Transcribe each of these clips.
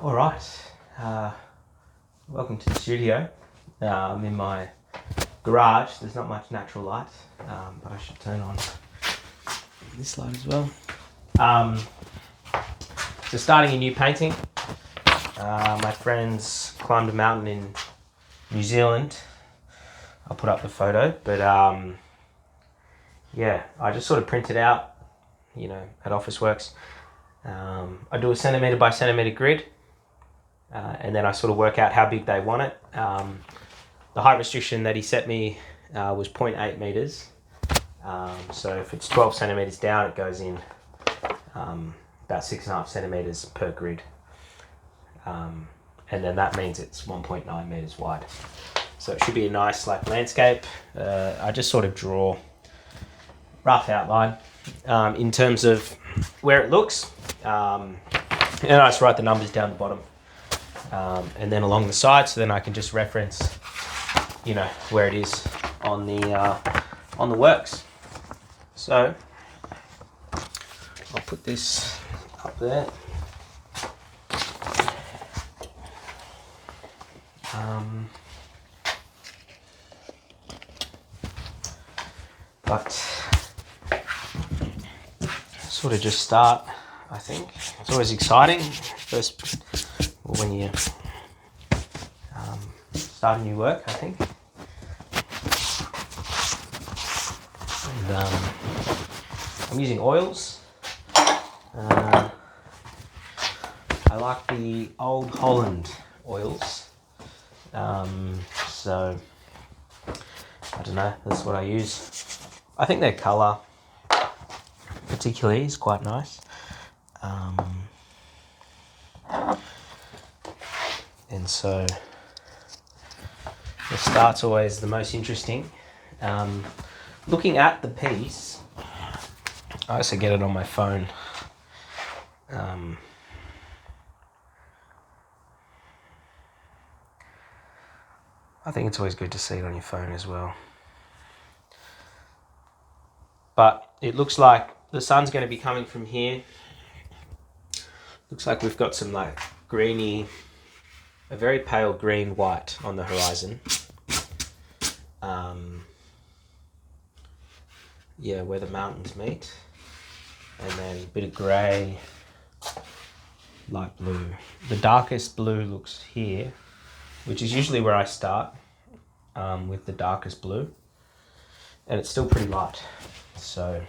All right, welcome to the studio. I'm in my garage. There's not much natural light, but I should turn on this light as well. So starting a new painting. My friends climbed a mountain in New Zealand. I'll put up the photo, but yeah, I just sort of print it out, at Officeworks. I do a centimetre by centimetre grid. And then I sort of work out how big they want it. The height restriction that he set me was 0.8 meters. So if it's 12 centimeters down, it goes in about 6.5 centimeters per grid. And then that means it's 1.9 meters wide. So it should be a nice landscape. I just sort of draw rough outline in terms of where it looks. And I just write the numbers down the bottom. And then along the side, so then I can just reference, where it is on the works. So I'll put this up there. But sort of just start. I think it's always exciting. First, when you start a new work, I think. And I'm using oils. I like the Old Holland oils. So I don't know. That's what I use. I think their colour, particularly, is quite nice. And so the start's always the most interesting. Looking at the piece, I also get it on my phone. I think it's always good to see it on your phone as well. But it looks like the sun's going to be coming from here. Looks like we've got some greeny, a very pale green white on the horizon. Where the mountains meet. And then a bit of grey, light blue. The darkest blue looks here, which is usually where I start, with the darkest blue. And it's still pretty light. So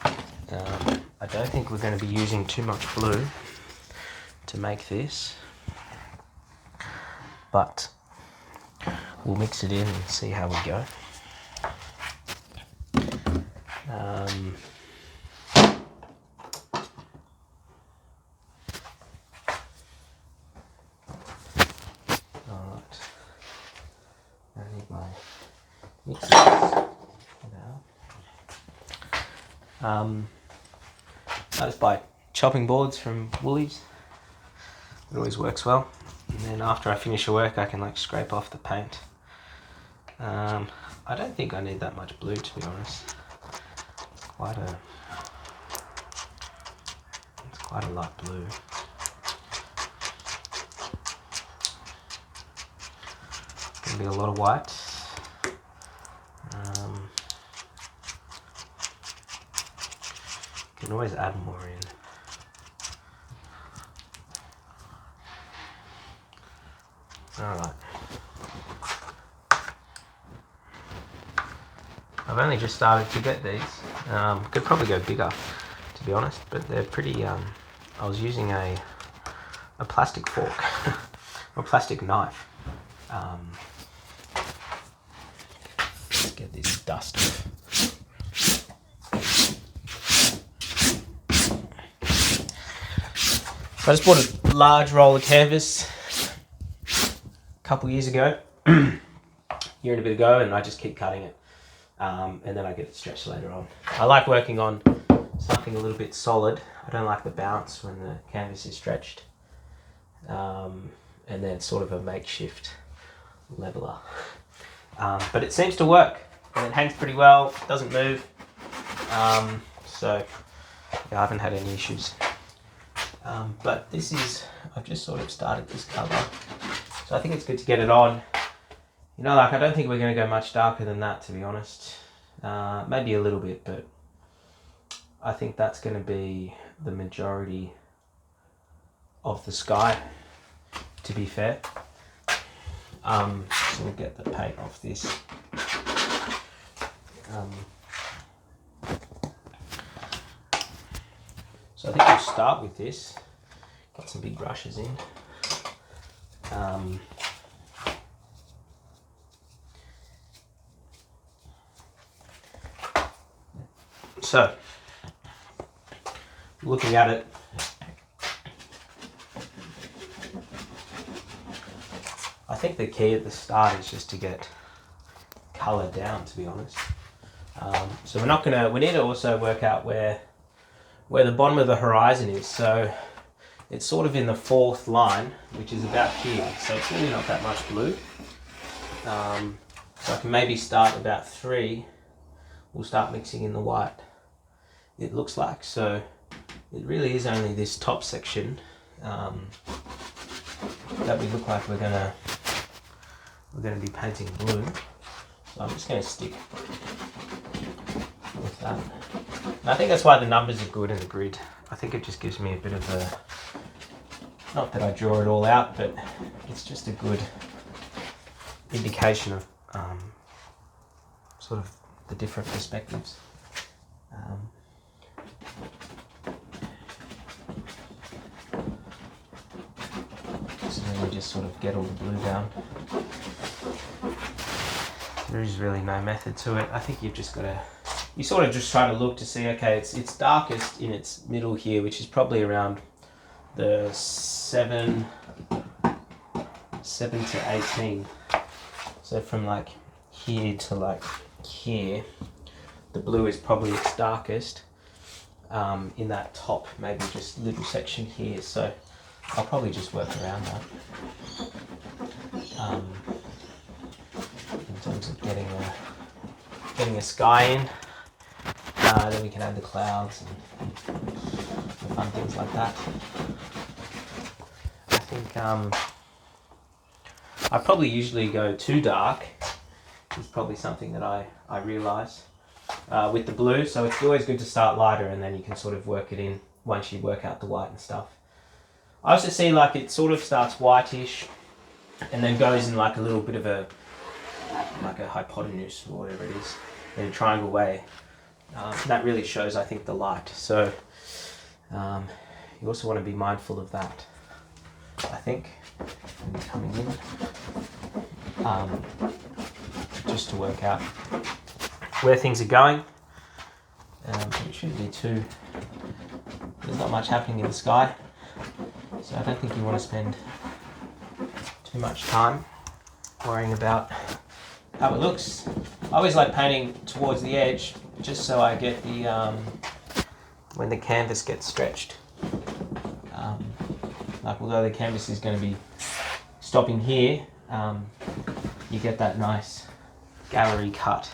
I don't think we're going to be using too much blue to make this. But we'll mix it in and see how we go. Alright. I need my mixers now. I just buy chopping boards from Woolies. It always works well. And then after I finish your work, I can scrape off the paint. I don't think I need that much blue, to be honest. It's quite a light blue. Gonna be a lot of white. Can always add more in. Alright. I've only just started to get these. Could probably go bigger, to be honest, but they're pretty, I was using a plastic fork, or plastic knife. Let's get this dust off. So I just bought a large roll of canvas a couple years ago, year and a bit ago, and I just keep cutting it. And then I get it stretched later on. I like working on something a little bit solid. I don't like the bounce when the canvas is stretched. And then it's sort of a makeshift leveler. But it seems to work, and it hangs pretty well, doesn't move. So yeah, I haven't had any issues. But this is, I've just sort of started this colour, so I think it's good to get it on. You know, like I don't think we're going to go much darker than that, to be honest. Maybe a little bit, but I think that's going to be the majority of the sky, to be fair. So we'll get the paint off this. So I think we'll start with this. Got some big brushes in. So, looking at it, I think the key at the start is just to get colour down, to be honest. So we need to also work out where the bottom of the horizon is. So it's sort of in the fourth line, which is about here. So it's really not that much blue. So I can maybe start about 3. We'll start mixing in the white, it looks like. So it really is only this top section that we look like we're gonna be painting blue. So I'm just gonna stick with that. And I think that's why the numbers are good in the grid. I think it just gives me a bit of a, not that I draw it all out, but it's just a good indication of sort of the different perspectives. So then we just sort of get all the blue down. There is really no method to it. I think you've just got to, you sort of just try to look to see, okay, it's darkest in its middle here, which is probably around the 7 to 18. So from like here to like here, the blue is probably its darkest in that top, maybe just little section here. So I'll probably just work around that. In terms of getting a sky in, then we can add the clouds and fun things like that. I think I probably usually go too dark. It's probably something that I realise with the blue. So it's always good to start lighter, and then you can sort of work it in once you work out the white and stuff. I also see like it sort of starts whitish and then goes in like a little bit of a hypotenuse or whatever it is in a triangle way. That really shows, I think, the light. So you also want to be mindful of that, I think, when you're coming in, just to work out where things are going. It shouldn't be too, there's not much happening in the sky, so I don't think you want to spend too much time worrying about how it looks. I always like painting towards the edge, just so I get the when the canvas gets stretched. Like although the canvas is going to be stopping here, you get that nice gallery cut.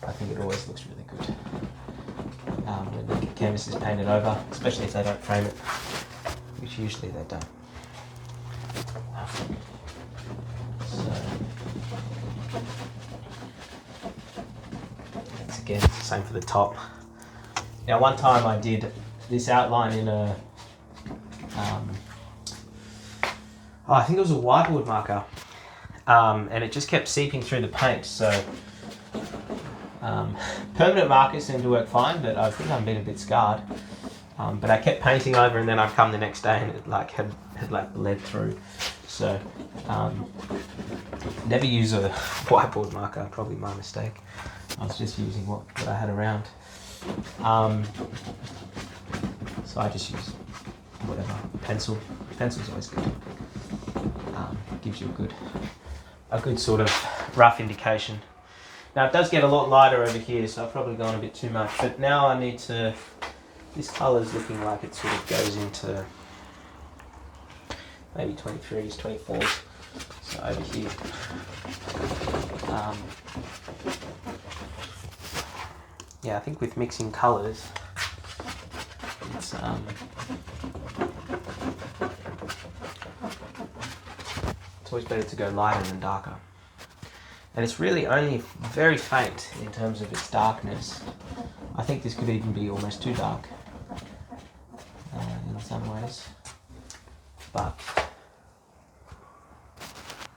I think it always looks really good when the canvas is painted over, especially if they don't frame it, which usually they don't. Again, it's the same for the top. Now, one time I did this outline in a, I think it was a whiteboard marker, and it just kept seeping through the paint. So permanent markers seem to work fine, but I think I'm being a bit scarred. But I kept painting over, and then I'd come the next day and it like had like bled through. So never use a whiteboard marker, probably my mistake. I was just using what I had around. So I just use whatever, pencil. Pencil's always good. Gives you a good sort of rough indication. Now it does get a lot lighter over here, so I've probably gone a bit too much, but now I need to, this colour's looking like it sort of goes into maybe 23s, 24s, so over here. Yeah, I think with mixing colours, it's always better to go lighter than darker. And it's really only very faint in terms of its darkness. I think this could even be almost too dark in some ways, but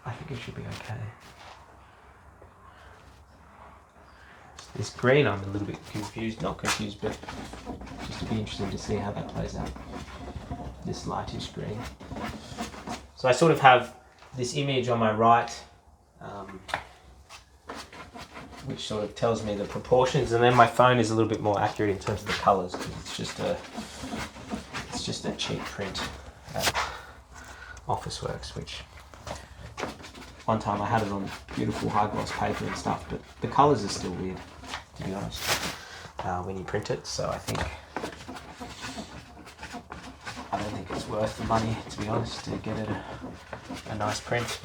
I think it should be okay. This green, I'm a little bit confused, not confused, but just to be interesting to see how that plays out. This lightish green. So I sort of have this image on my right, which sort of tells me the proportions, and then my phone is a little bit more accurate in terms of the colours, because it's just a cheap print at Officeworks, which one time I had it on beautiful high gloss paper and stuff, but the colours are still weird, to be honest, when you print it. So I don't think it's worth the money, to be honest, to get it a nice print.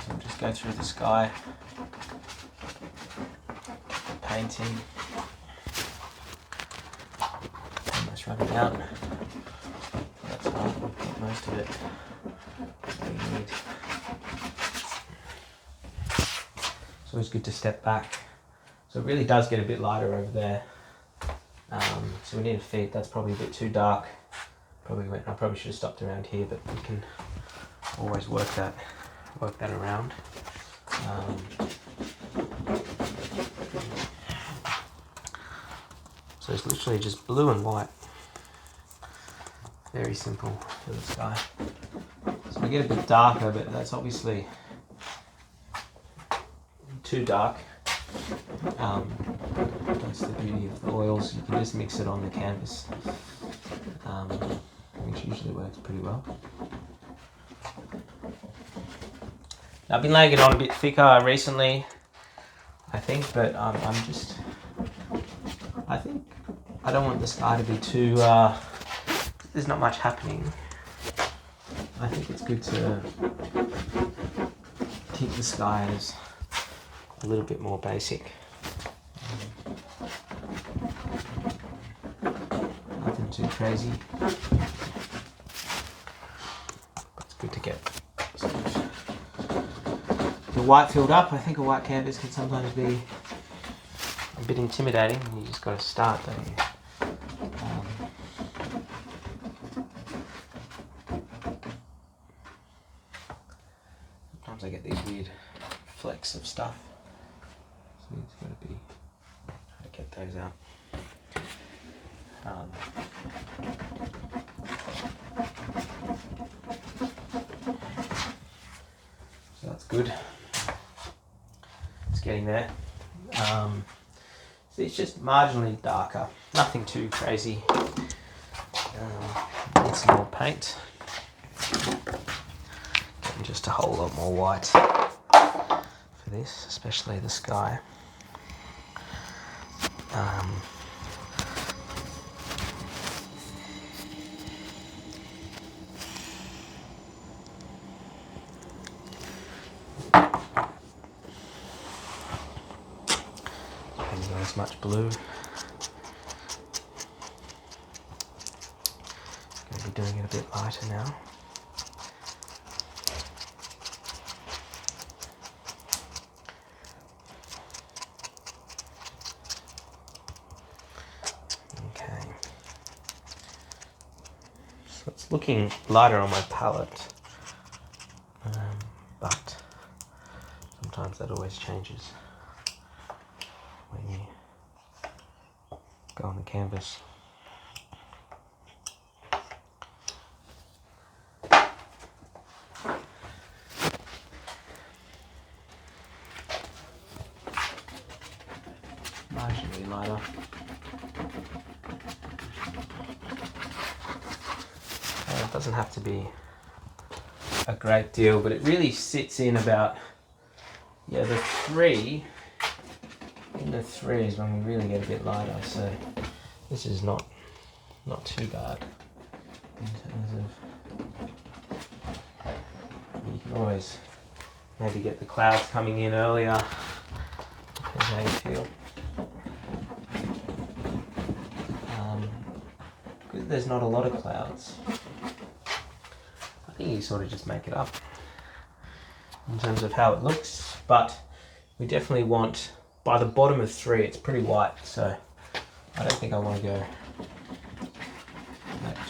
So I'll just go through the sky, painting, almost running out. That's fine, we'll get most of it we need. It's always good to step back. So it really does get a bit lighter over there. So we need a feet. That's probably a bit too dark. I probably should have stopped around here, but we can always work that around. So it's literally just blue and white. Very simple for the sky. So we get a bit darker, but that's obviously too dark. That's the beauty of the oils. You can just mix it on the canvas, which usually works pretty well. I've been laying it on a bit thicker recently, I think, but I don't want the sky to be too, there's not much happening. I think it's good to keep the skies a little bit more basic. Nothing too crazy. But it's good to get sort of the white filled up. I think a white canvas can sometimes be a bit intimidating. You just got to start, don't you? Sometimes I get these weird flecks of stuff. So it's got to be how to get those out. So that's good. It's getting there. So it's just marginally darker. Nothing too crazy. Need some more paint. Getting just a whole lot more white for this, especially the sky. Haven't got as much blue. Going to be doing it a bit lighter now. It's looking lighter on my palette, but sometimes that always changes when you go on the canvas. Marginally lighter. It doesn't have to be a great deal, but it really sits in about, the 3. In the 3 is when we really get a bit lighter, so this is not too bad in terms of, you can always maybe get the clouds coming in earlier, depending how you feel. Because there's not a lot of clouds, I think you sort of just make it up in terms of how it looks, but we definitely want, by the bottom of 3, it's pretty white, so I don't think I want to go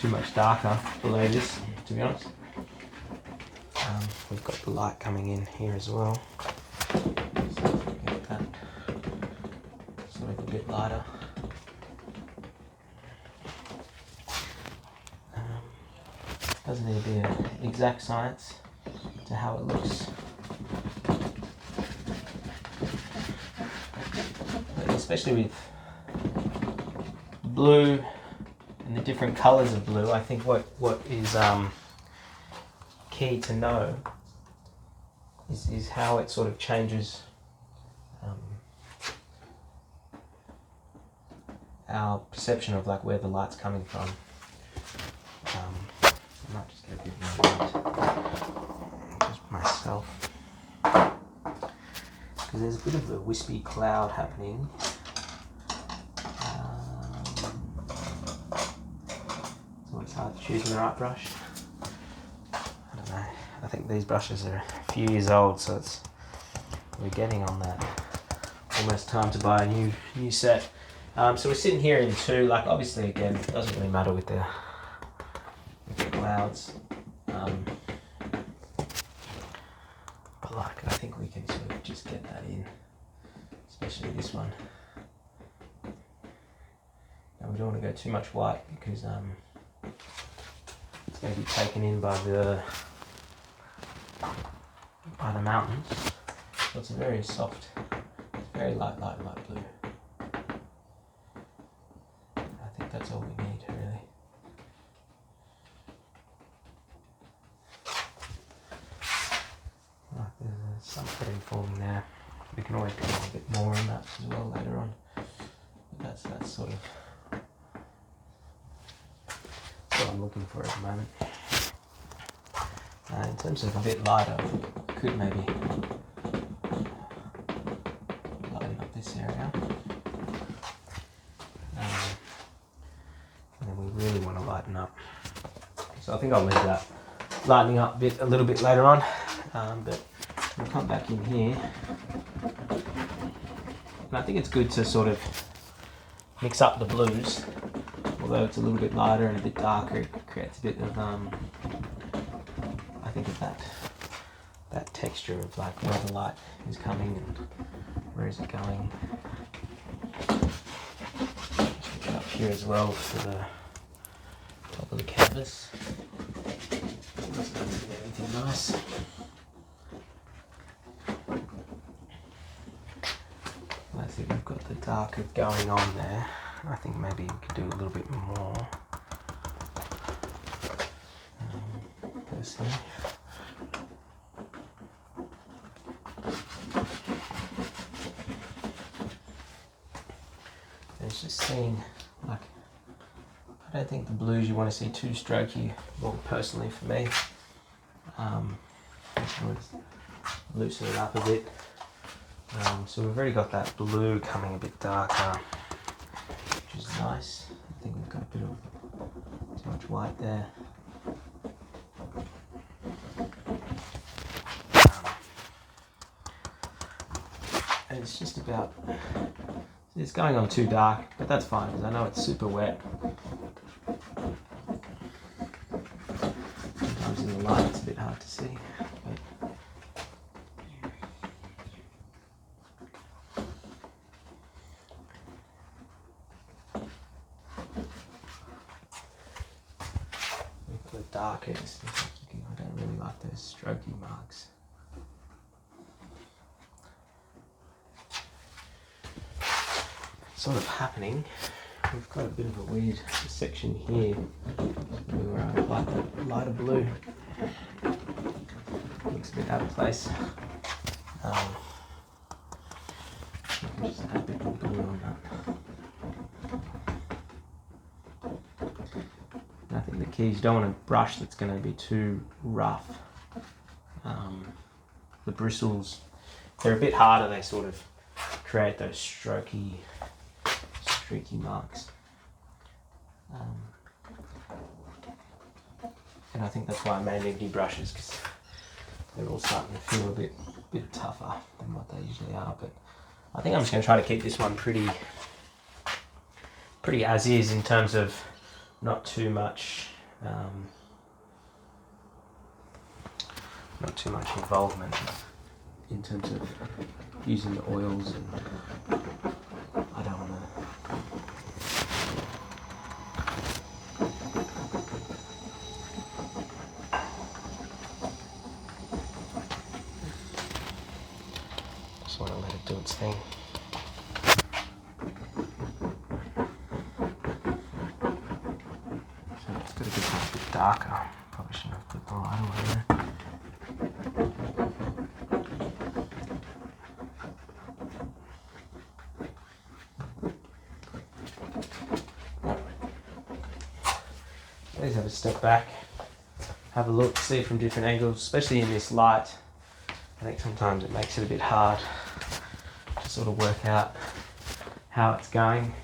too much darker below this, to be honest. We've got the light coming in here as well, so get that sort of a bit lighter. Doesn't need to be an exact science to how it looks. But especially with blue and the different colours of blue, I think what is key to know is how it sort of changes our perception of like where the light's coming from. I might just get a bit more light, just myself, because there's a bit of a wispy cloud happening. So it's hard to choose the right brush. I don't know. I think these brushes are a few years old, so we're getting on that. Almost time to buy a new set. So we're sitting here in 2. Like obviously, again, it doesn't really matter with the clouds, but like I think we can sort of just get that in, especially this one. Now we don't want to go too much white because it's going to be taken in by the mountains. So it's a very soft, very light blue. I think that's all we need really. There's some pretty forming there. We can always get a bit more on that as well later on. But that's sort of what I'm looking for at the moment. In terms of a bit lighter, I could maybe lighten up this area. And then we really want to lighten up. So I think I'll leave that lightening up a little bit later on. But we'll come back in here, and I think it's good to sort of mix up the blues. Although it's a little bit lighter and a bit darker, it creates a bit of I think of that texture of like where the light is coming and where is it going. Just get up here as well for the top of the canvas. Let's not get anything nice. I think we've got the darker going on there. I think maybe we could do a little bit more. Personally. It's just seeing, like, I don't think the blues you want to see too strokey, well, personally for me. Just want to loosen it up a bit. So we've already got that blue coming a bit darker, which is nice. I think we've got a bit of too much white there. And it's just about, it's going on too dark, but that's fine because I know it's super wet. Sometimes in the light it's a bit hard to see. Darkest. I don't really like those strokey marks. Sort of happening. We've got a bit of a weird section here where I like the lighter blue. Looks a bit out of place. We can just add a bit more blue on that. I think the key is you don't want a brush that's going to be too rough. The bristles, they're a bit harder, they sort of create those streaky marks. And I think that's why I made empty brushes, because they're all starting to feel a bit tougher than what they usually are. But I think I'm just going to try to keep this one pretty as is, in terms of not too much involvement in terms of using the oils, and I don't want to. Just want to let it do its thing. So it's got to get a bit darker. Probably shouldn't have put the light away there. Please have a step back, have a look, see it from different angles, especially in this light. I think sometimes it makes it a bit hard to sort of work out how it's going,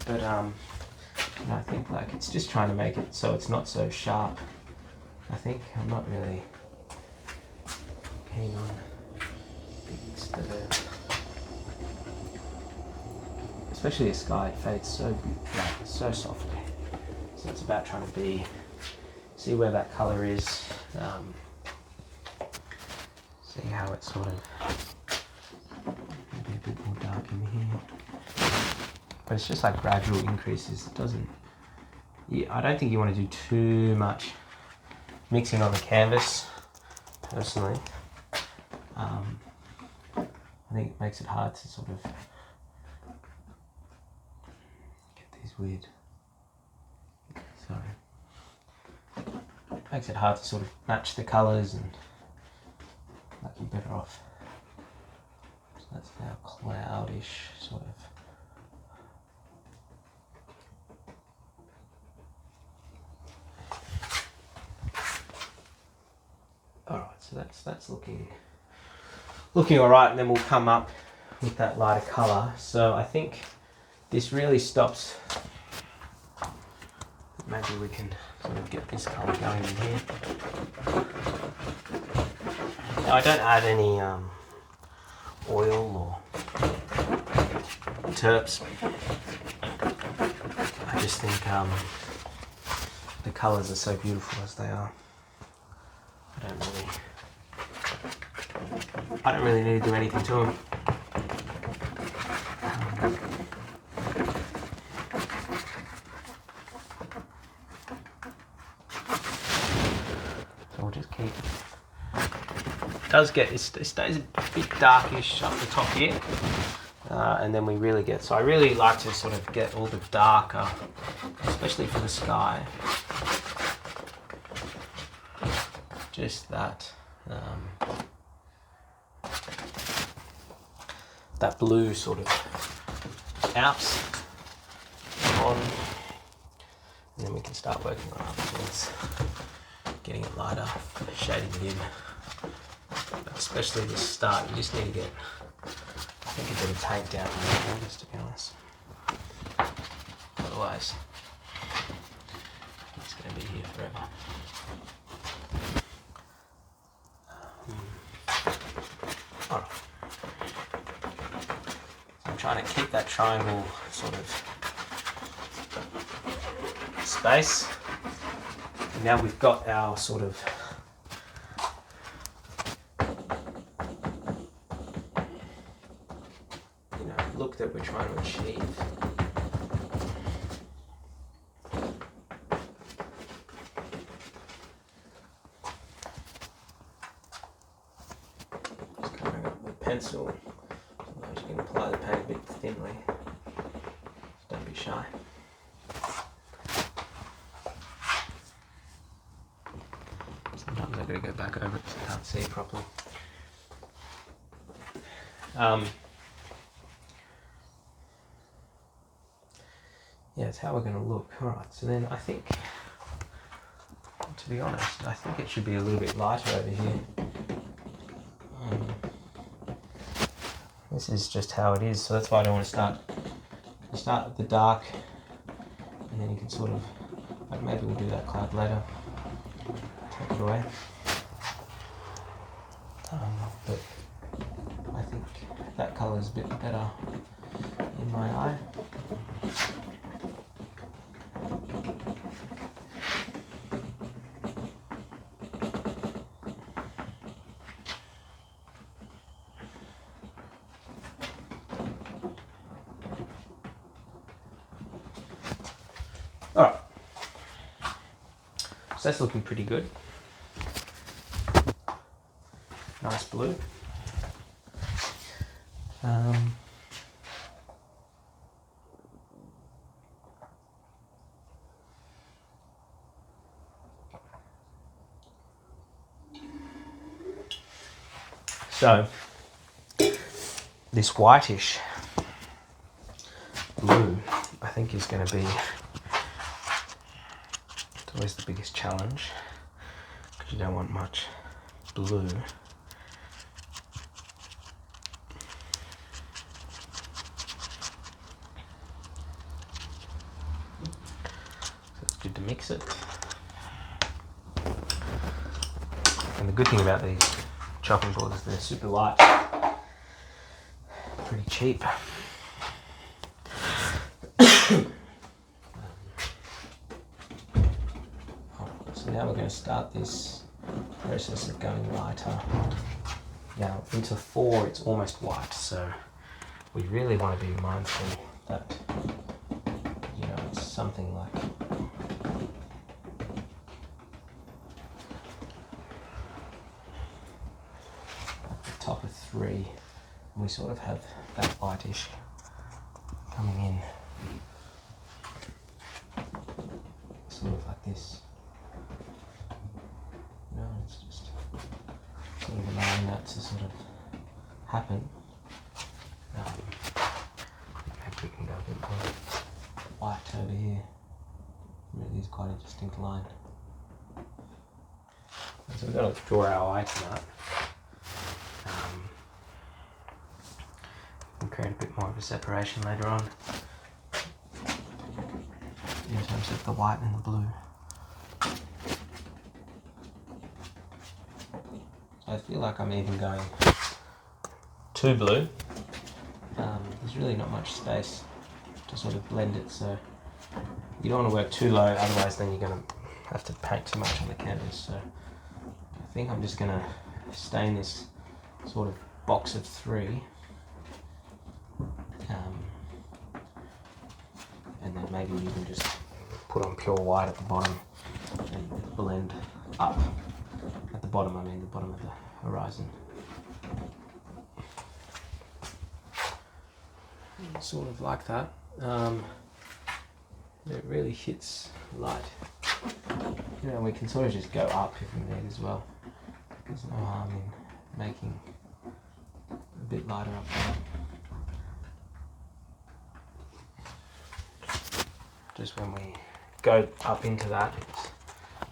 but I think like it's just trying to make it so it's not so sharp. I think I'm not really keen on being disturbed. Especially the sky, it fades so softly. So it's about trying to see where that colour is, see how it's sort of maybe a bit more dark in here. But it's just like gradual increases. It doesn't. I don't think you want to do too much mixing on the canvas, personally. I think it makes it hard to sort of get these weird. Sorry. It makes it hard to sort of match the colours, and like you're better off. So that's now cloudish sort of. Alright, so that's looking alright, and then we'll come up with that lighter colour. So I think this really stops. Maybe we can sort of get this colour going in here. Now, I don't add any oil or terps. I just think the colours are so beautiful as they are. I don't really need to do anything to them. So we'll just keep. It does get, it stays a bit darkish up the top here, and then we really get. So I really like to sort of get all the darker, especially for the sky. Just that. That blue sort of Alps on, and then we can start working on other things, getting it lighter, shading it in. But especially this start, you just need to get, I think, a bit of tape down on the canvas, to be honest. Otherwise, it's going to be here forever. Alright. I'm trying to keep that triangle sort of space. And now we've got our sort of look that we're trying to achieve. Just covering up the pencil. Sometimes you can apply the paint a bit thinly. Just don't be shy. Sometimes I've got to go back over it because I can't see properly. Yeah, it's how we're going to look. Alright, so then I think, to be honest, I think it should be a little bit lighter over here. this is just how it is. So that's why I don't want to start. You start with the dark, and then you can sort of, like maybe we'll do that cloud later. Take it away. But I think that colour is a bit better in my eye. Alright, so that's looking pretty good. Nice blue. So this whitish blue, I think, is going to be, it's always the biggest challenge because you don't want much blue. So it's good to mix it. And the good thing about these chopping boards is they're super light, pretty cheap. So now we're going to start this process of going lighter. Now into 4 it's almost white, so we really want to be mindful that, you know, it's something like the top of 3, and we sort of have that whitish coming in, sort of like this. No, it's just sort of allowing that to sort of happen. Maybe we can go a bit more white over here. Really is quite a distinct line. So we've got to draw our eye to that. And create a bit more of a separation later on in terms of the white and the blue. I feel like I'm even going too blue. There's really not much space to sort of blend it, so you don't want to work too low, otherwise then you're going to have to paint too much on the canvas. So I think I'm just going to stay in this sort of box of 3, and then maybe you can just put on pure white at the bottom and blend up. At the bottom, I mean the bottom of the horizon. Sort of like that. It really hits light. You know, we can sort of just go up if we need as well. There's no harm in making a bit lighter up there. Just when we go up into that, it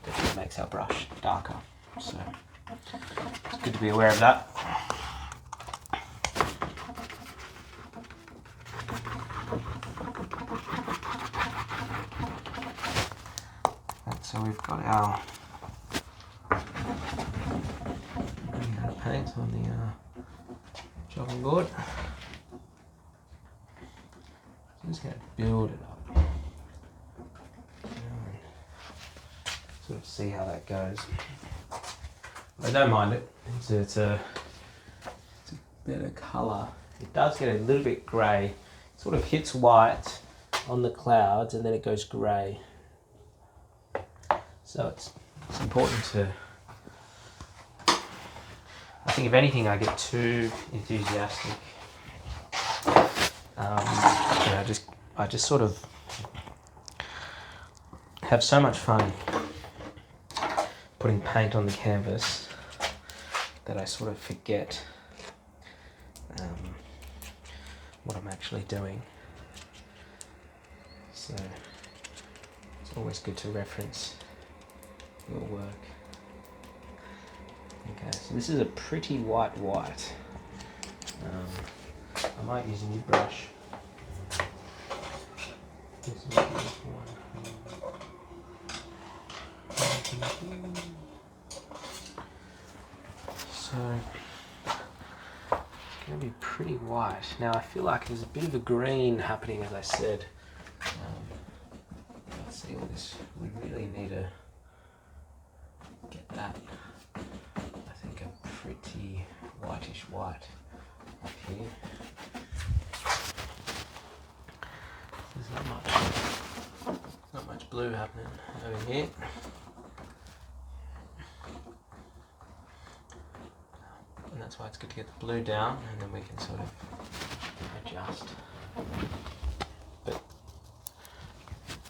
definitely makes our brush darker. So it's good to be aware of that. And so we've got our paint on the chopping board. So I'm just going to build it up. Sort of see how that goes. I don't mind it. It's a better colour. It does get a little bit grey. It sort of hits white on the clouds and then it goes grey. So it's important to, I think if anything I get too enthusiastic. You know, I just sort of have so much fun putting paint on the canvas that I sort of forget what I'm actually doing. So it's always good to reference your work. Okay, so this is a pretty white. I might use a new brush. This is this one. So it's going to be pretty white. Now I feel like there's a bit of a green happening, as I said. Let's see all this. We really need to get that, I think, a pretty whitish white up here. There's not much blue happening over here. And that's why it's good to get the blue down, and then we can sort of adjust. But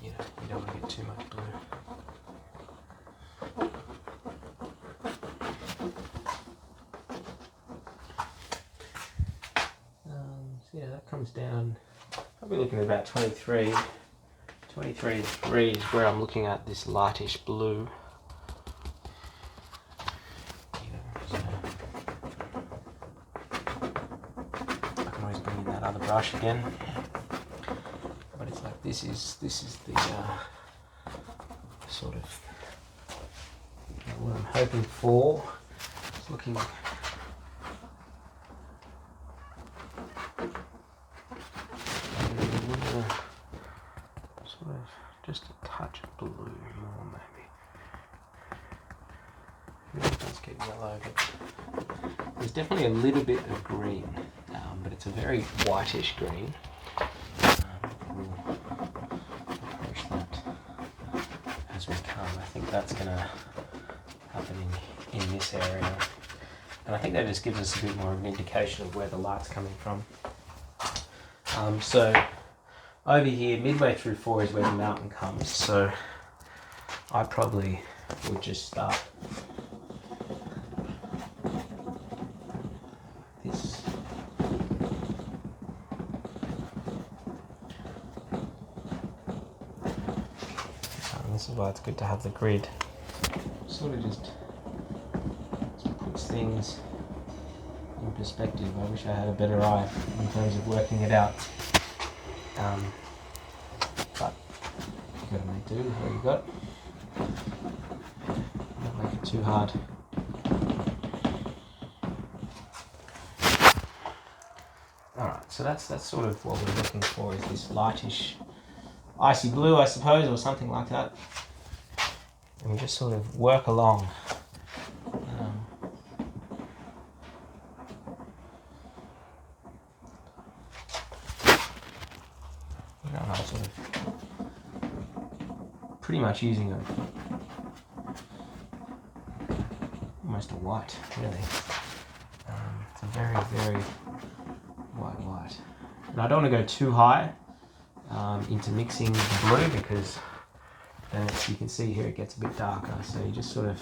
you don't want to get too much blue. So yeah, that comes down. Probably looking at about 23 degrees where I'm looking at this lightish blue. I can always bring in that other brush again. But it's like this is the sort of what I'm hoping for. It's looking sort of just a touch of blue more maybe. It does get yellow, but there's definitely a little bit of green, but it's a very whitish green. We'll approach that as we come. I think that's going to happen in this area. And I think that just gives us a bit more of an indication of where the light's coming from. So over here, midway through 4 is where the mountain comes. So I probably would just start this. This is why it's good to have the grid. Sort of just puts things in perspective. I wish I had a better eye in terms of working it out. But you've got to make do with what you've got. Don't make it too hard. Alright, so that's sort of what we're looking for, is this lightish icy blue, I suppose, or something like that. And we just sort of work along. I'm sort of pretty much using almost a white, really. It's a very, very white. And I don't want to go too high into mixing the blue, because then you can see here it gets a bit darker. So you just sort of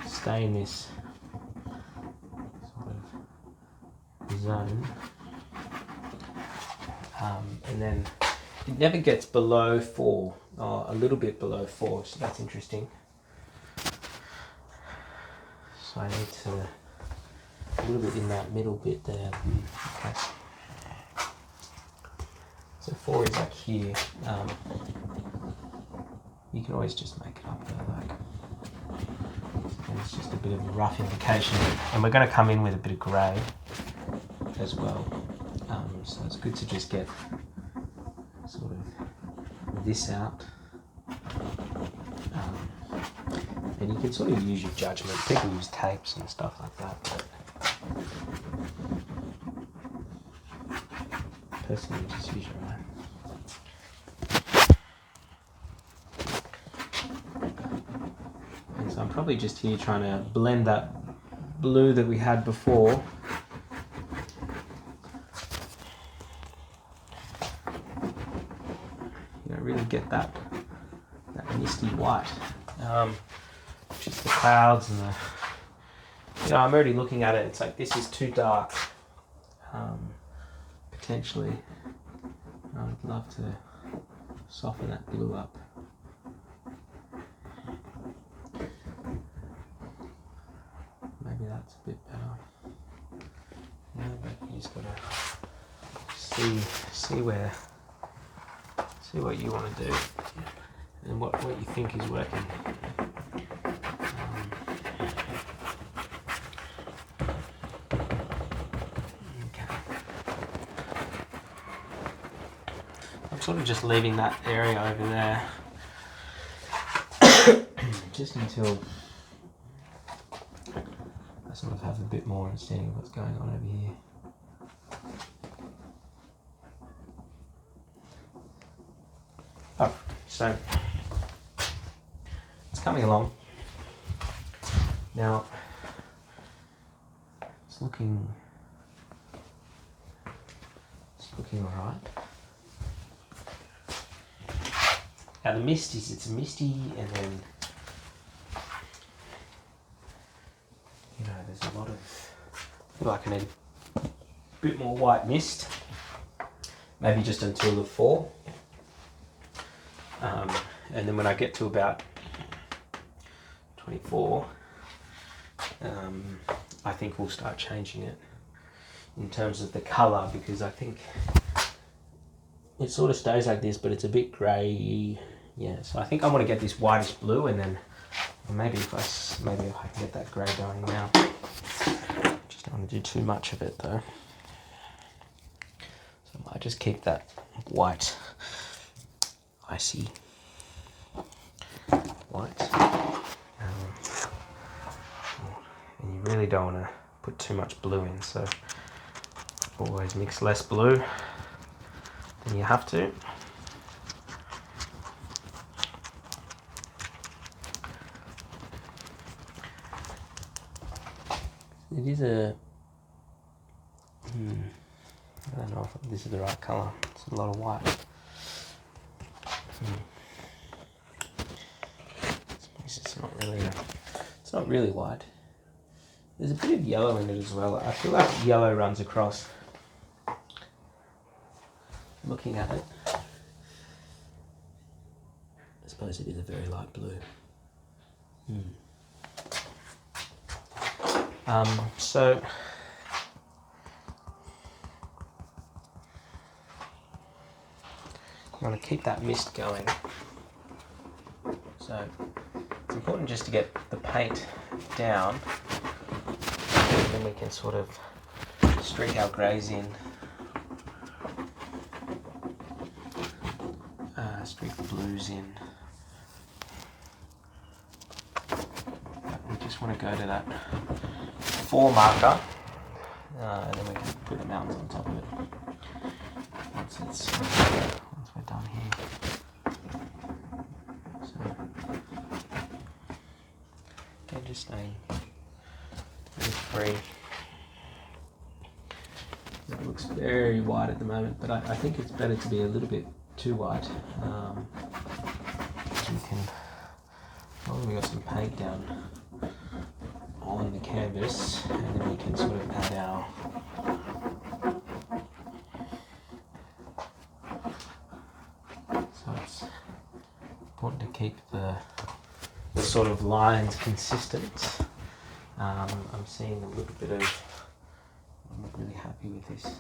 stay in this sort of zone. And then it never gets below 4, or a little bit below 4, so that's interesting. So I need to, a little bit in that middle bit there. Okay. So 4 is like here. You can always just make it up there, like. And it's just a bit of a rough indication. And we're going to come in with a bit of grey as well. So it's good to just get sort of this out. And you can sort of use your judgment. People use tapes and stuff like that. But personally, just use your own. And so I'm probably just here trying to blend that blue that we had before. Really get that misty white, just the clouds and the, I'm already looking at it. It's like this is too dark. Potentially, I would love to soften that blue up. Maybe that's a bit better. Yeah, but you just gotta see what you want to do and what you think is working. Okay. I'm sort of just leaving that area over there just until I sort of have a bit more understanding of what's going on over here. Oh, so it's coming along. Now, it's looking all right. Now the mist it's misty, and then there's a lot of, I feel like I need a bit more white mist, maybe just until the fall. And then when I get to about 24, I think we'll start changing it in terms of the colour, because I think it sort of stays like this, but it's a bit grey. Yeah, so I think I want to get this whitish blue, and then maybe if I can get that grey going now. Just don't want to do too much of it though. So I might just keep that white, icy white. And you really don't want to put too much blue in, so always mix less blue than you have to. It is I don't know if this is the right colour. It's a lot of white. It's not really white. There's a bit of yellow in it as well. I feel like yellow runs across. Looking at it, I suppose it is a very light blue. So you want to keep that mist going. So it's important just to get the paint down, and then we can sort of streak our greys in, streak the blues in. We just want to go to that 4 marker, and then we can put the mountains on top of it once we're done here. So okay, just staying really free. It looks very white at the moment, but I think it's better to be a little bit too white. We got some paint down on the canvas, and then we can sort of add our so it's important to keep the sort of lines consistent. I'm seeing a little bit of, I'm not really happy with this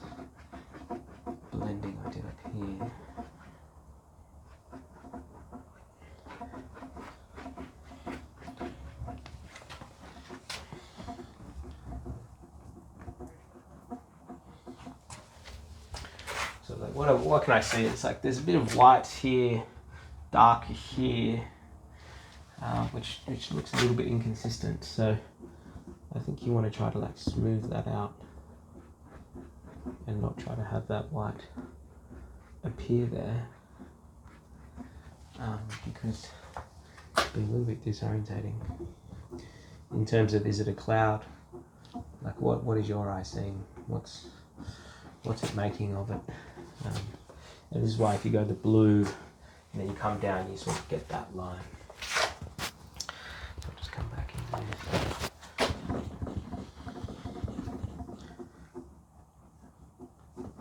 blending I did up here. So like what can I see? It's like there's a bit of white here, darker here, which looks a little bit inconsistent. So I think you want to try to like smooth that out and not try to have that white appear there, because it's been a little bit disorientating in terms of, is it a cloud? Like what is your eye seeing? What's it making of it? And this is why if you go the blue and then you come down, you sort of get that line. So I'll just come back in there.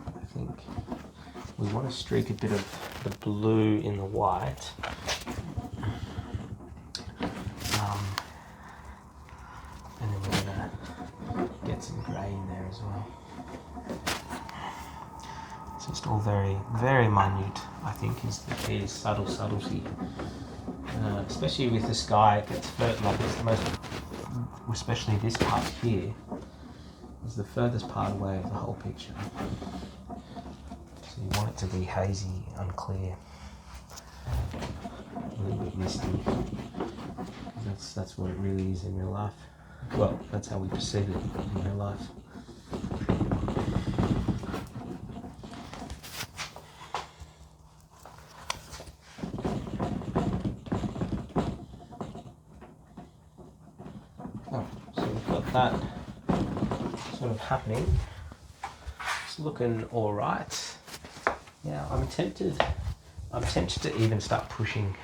I think we want to streak a bit of the blue in the white. And then we're going to get some grey in there as well. It's just all very, very minute, I think, is the key, is subtlety. Especially with the sky, it gets like it's the most, especially this part here, is the furthest part away of the whole picture. So you want it to be hazy, unclear, a little bit misty. That's what it really is in real life. Well, that's how we perceive it in real life. Oh, so we've got that sort of happening. It's looking all right. Now I'm tempted to even start pushing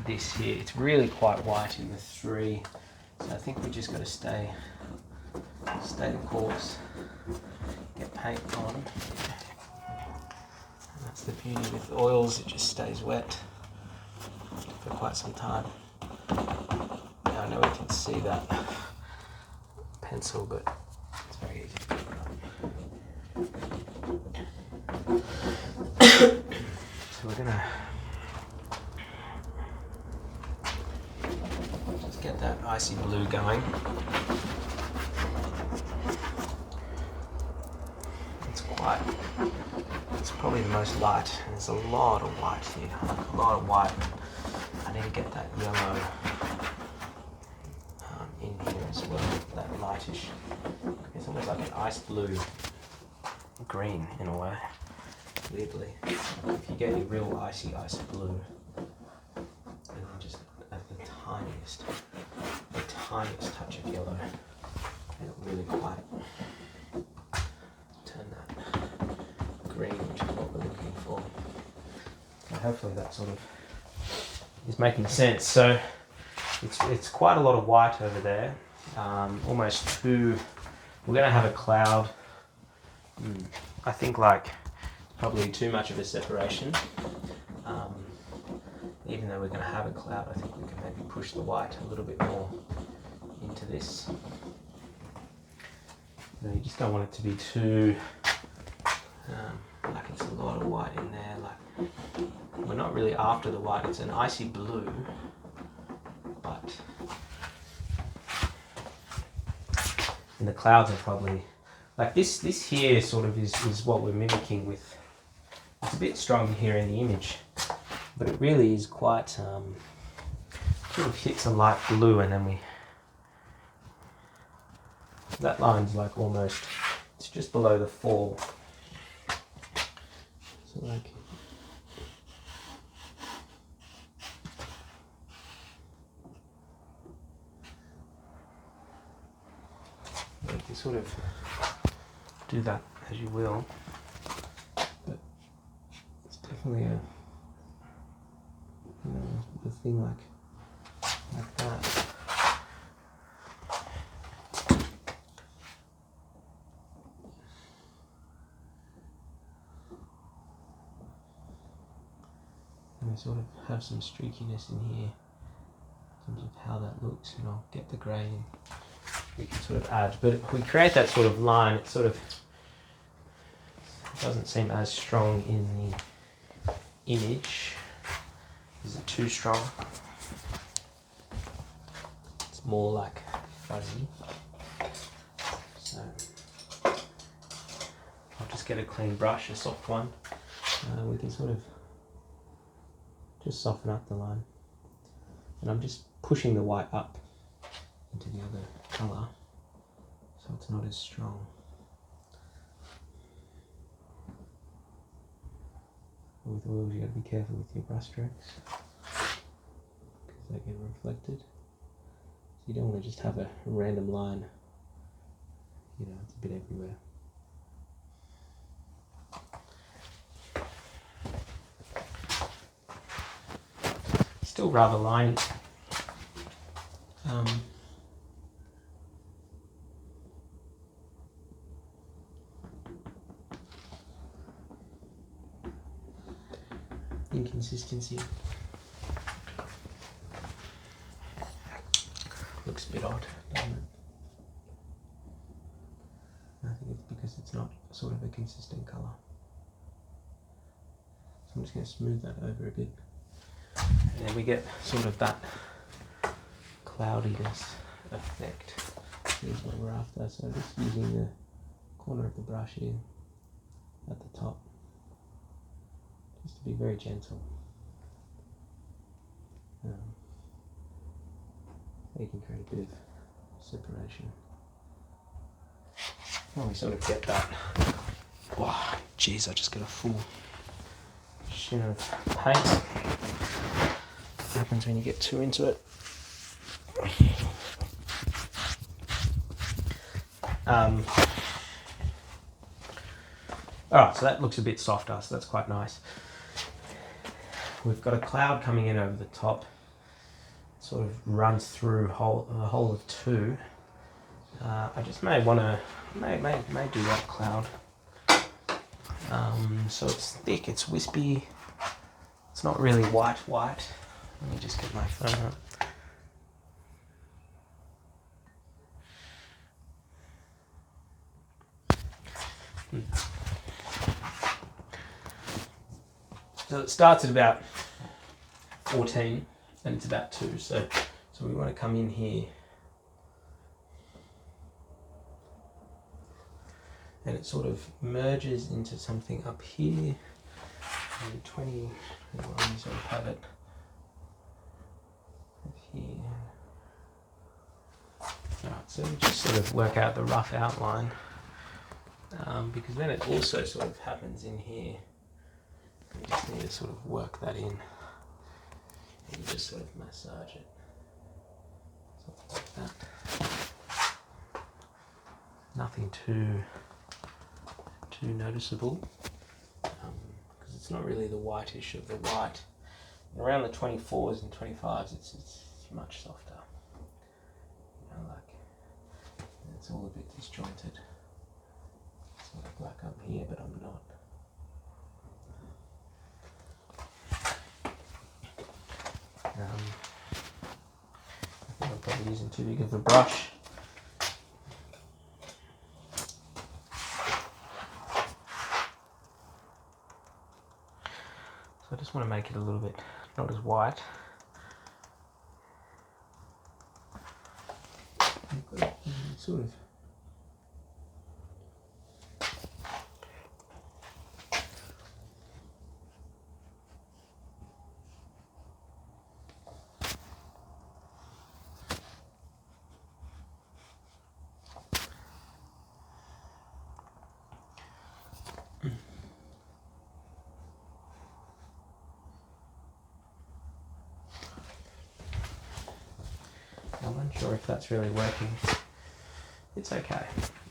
this here. It's really quite white in the 3, so I think we just got to stay the course, get paint on. And that's the beauty with oils, it just stays wet for quite some time. Now I know we can see that pencil, but it's very easy to pick it up. So we're gonna just get that icy blue going. It's probably the most light, and there's a lot of white here, a lot of white. I need to get that yellow in here as well, that lightish. It's almost like an ice blue green in a way, weirdly. If you get your real icy ice blue, and then just at the tiniest touch of yellow, and it really quite turn that green, which is what we're looking for. So hopefully that sort of is making sense. So it's quite a lot of white over there, almost too. We're going to have a cloud. I think like probably too much of a separation. Even though we're going to have a cloud, I think we can maybe push the white a little bit more into this. You just don't want it to be too like it's a lot of white in there. Like we're not really after the white. It's an icy blue, but and the clouds are probably like this here sort of is what we're mimicking with. It's a bit stronger here in the image, but it really is quite sort of hits a light blue, and then that line's like almost, it's just below the 4. So like you can sort of do that as you will, but it's definitely a the thing like that. And we sort of have some streakiness in here in terms of how that looks, and I'll get the grey in. We can sort of add, but if we create that sort of line, it sort of doesn't seem as strong in the image. Is it too strong? It's more like fuzzy. So I'll just get a clean brush, a soft one. We can sort of just soften up the line. And I'm just pushing the white up into the other colour, so it's not as strong. With oils, you got to be careful with your brush strokes because they get reflected. So you don't want to just have a random line. It's a bit everywhere. Still rather liney. Inconsistency. Looks a bit odd, doesn't it? I think it's because it's not sort of a consistent colour. I'm just going to smooth that over a bit. And then we get sort of that cloudiness effect. Here's what we're after, so just using the corner of the brush here at the top, just to be very gentle. You can create a bit of separation. Well, we sort of get that. Wow, geez, I just got a full shim of paint. What happens when you get too into it? Alright, so that looks a bit softer, so that's quite nice. We've got a cloud coming in over the top. It sort of runs through a whole of two. I just may want to may do that cloud. So it's thick, it's wispy. It's not really white. Let me just get my phone up. So it starts at about 14 and it's about 2. So we want to come in here. And it sort of merges into something up here. And 20, well, we sort of have it here. Alright, so we just sort of work out the rough outline. Because then it also sort of happens in here. You just need to sort of work that in. And you just sort of massage it. Something like that. Nothing too noticeable. Because it's not really the whitish of the white. Around the 24s and 25s, it's much softer. You know, like, it's all a bit disjointed. Sort of like I'm here, but I'm not. I think I'm probably using too big of a brush. So I just want to make it a little bit not as white. Sort of. I'm unsure if that's really working. It's okay.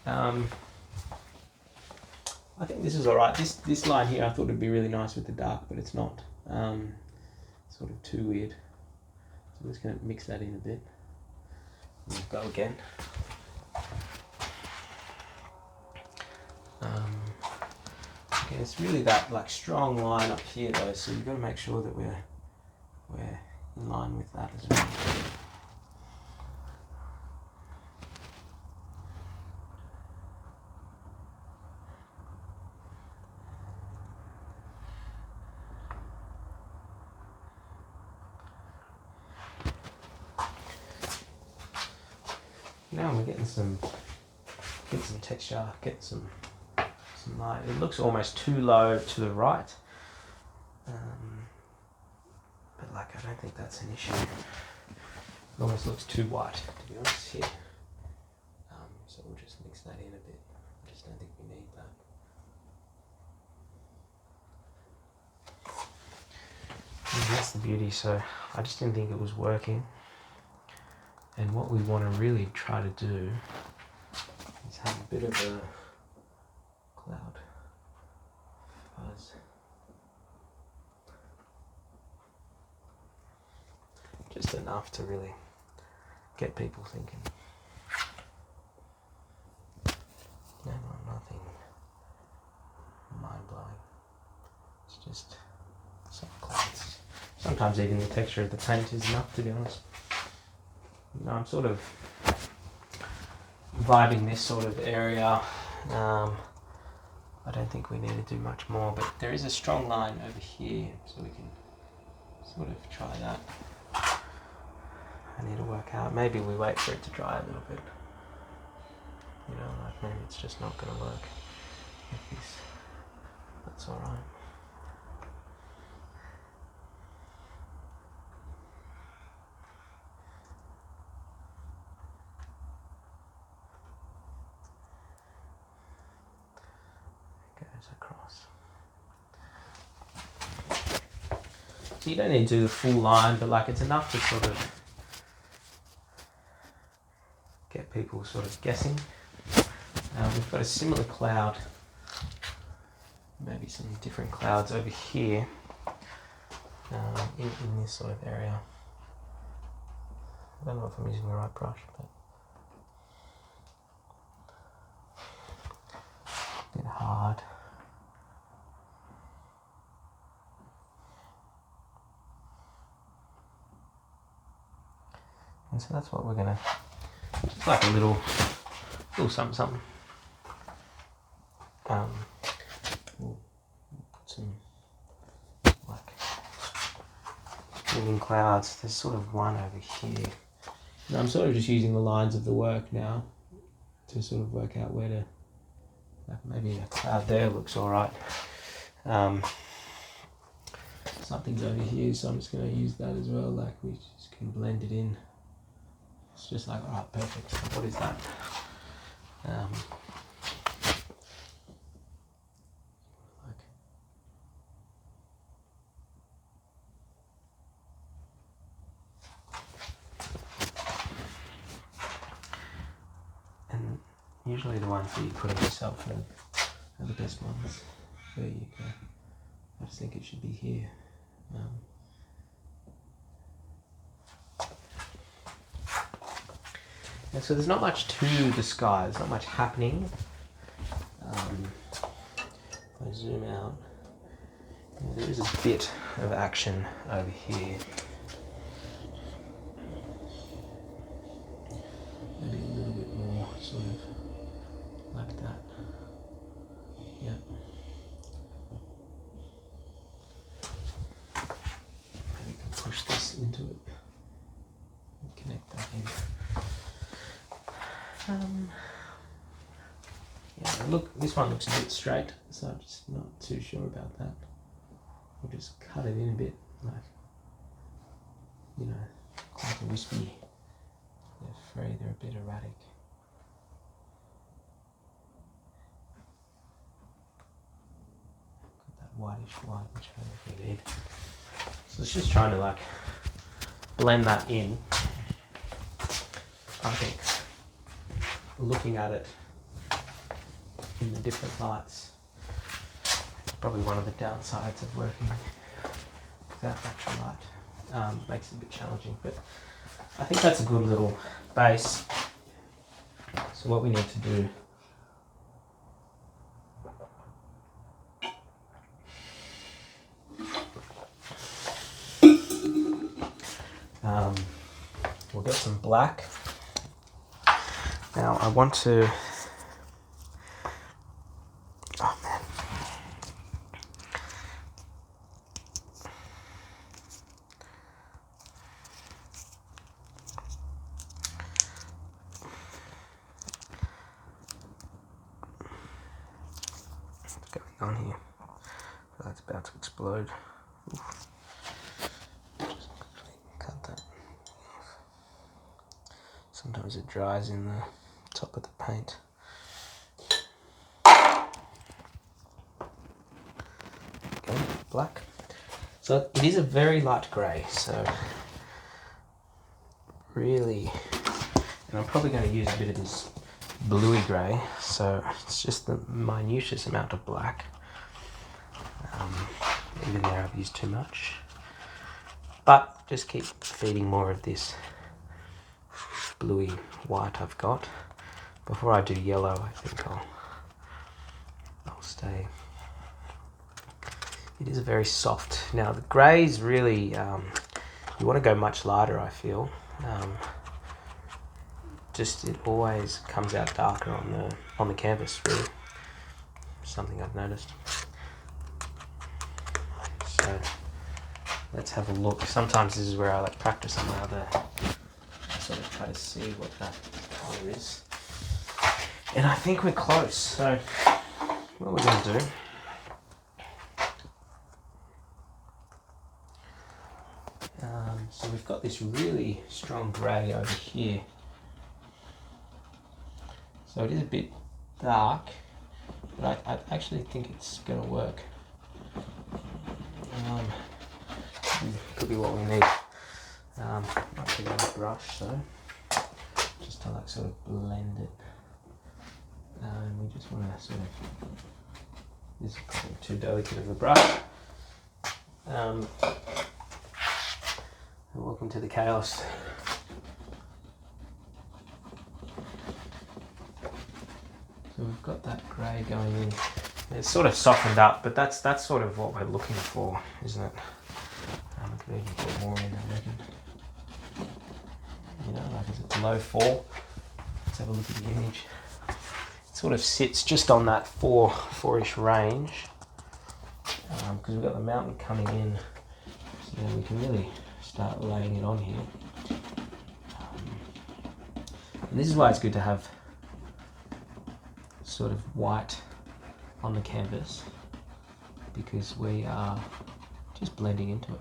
I think this is alright. This line here I thought would be really nice with the dark, but it's not. Sort of too weird. So I'm just going to mix that in a bit. We'll go again. Okay, it's really that like strong line up here though, so you've got to make sure that we're in line with that as well. Now we're getting some texture, getting some light. It looks almost too low to the right, but like I don't think that's an issue. It almost looks too white, to be honest here. So we'll just mix that in a bit. I just don't think we need that. And that's the beauty. So I just didn't think it was working. And what we want to really try to do is have a bit of a cloud fuzz. Just enough to really get people thinking. No, nothing mind-blowing. It's just soft clouds. Sometimes even the texture of the paint is enough, to be honest. You know, I'm sort of vibing this sort of area. I don't think we need to do much more, but there is a strong line over here, so we can sort of try that. I need to work out, maybe we wait for it to dry a little bit. You know, like maybe it's just not going to work with this. That's alright. Goes across. So you don't need to do the full line, but like it's enough to sort of get people sort of guessing. We've got a similar cloud, maybe some different clouds over here in this sort of area. I don't know if I'm using the right brush, but a bit hard. And so that's what we're gonna, just like a little something. We'll put some like moving clouds. There's sort of one over here. And I'm sort of just using the lines of the work now to sort of work out where to, like maybe a cloud there looks alright. Something's over here, so I'm just going to use that as well, like we just can blend it in. It's just like, alright, perfect. What is that? And usually the ones that you put on yourself are the best ones. There you go. I just think it should be here. And so there's not much to the sky, there's not much happening. If I zoom out, there is a bit of action over here. Maybe a little bit more, sort of like that. Yeah. Maybe you can push this into it and connect that in. Yeah, look, this one looks a bit straight, so I'm just not too sure about that. We'll just cut it in a bit, like, you know, like a wispy. They're afraid they're a bit erratic. Got that whitish white, which I don't think we need. So it's just trying to like blend that in. I think looking at it in the different lights is probably one of the downsides of working without natural light. Makes it a bit challenging, but I think that's a good little base. So what we need to do we'll get some black. Now I want to, oh man, what's going on here? That's about to explode. Oof. Just cut that off. Sometimes it dries in the top of the paint. Okay, black. So it is a very light grey, so really, and I'm probably going to use a bit of this bluey grey, so it's just the minutious amount of black. Even there I've used too much, but just keep feeding more of this bluey white I've got. Before I do yellow, I think I'll stay. It is very soft. Now the greys really, you want to go much lighter, I feel. Just it always comes out darker on the canvas, really. something I've noticed. So let's have a look. Sometimes this is where I like practice on my other, sort of try to see what that colour is. And I think we're close. So what we're going to do, so we've got this really strong grey over here. So it is a bit dark, but I actually think it's going to work. Could be what we need. Might take a brush though, just to like sort of blend it. And we just want to sort of, this is probably too delicate of a brush. Welcome to the chaos. So we've got that grey going in. It's sort of softened up, but that's sort of what we're looking for, isn't it? I could even put more in, I reckon. You know, like is it below 4? Let's have a look at the image. It sort of sits just on that 4-ish range, because we've got the mountain coming in, so then we can really start laying it on here. And this is why it's good to have sort of white on the canvas, because we are just blending into it.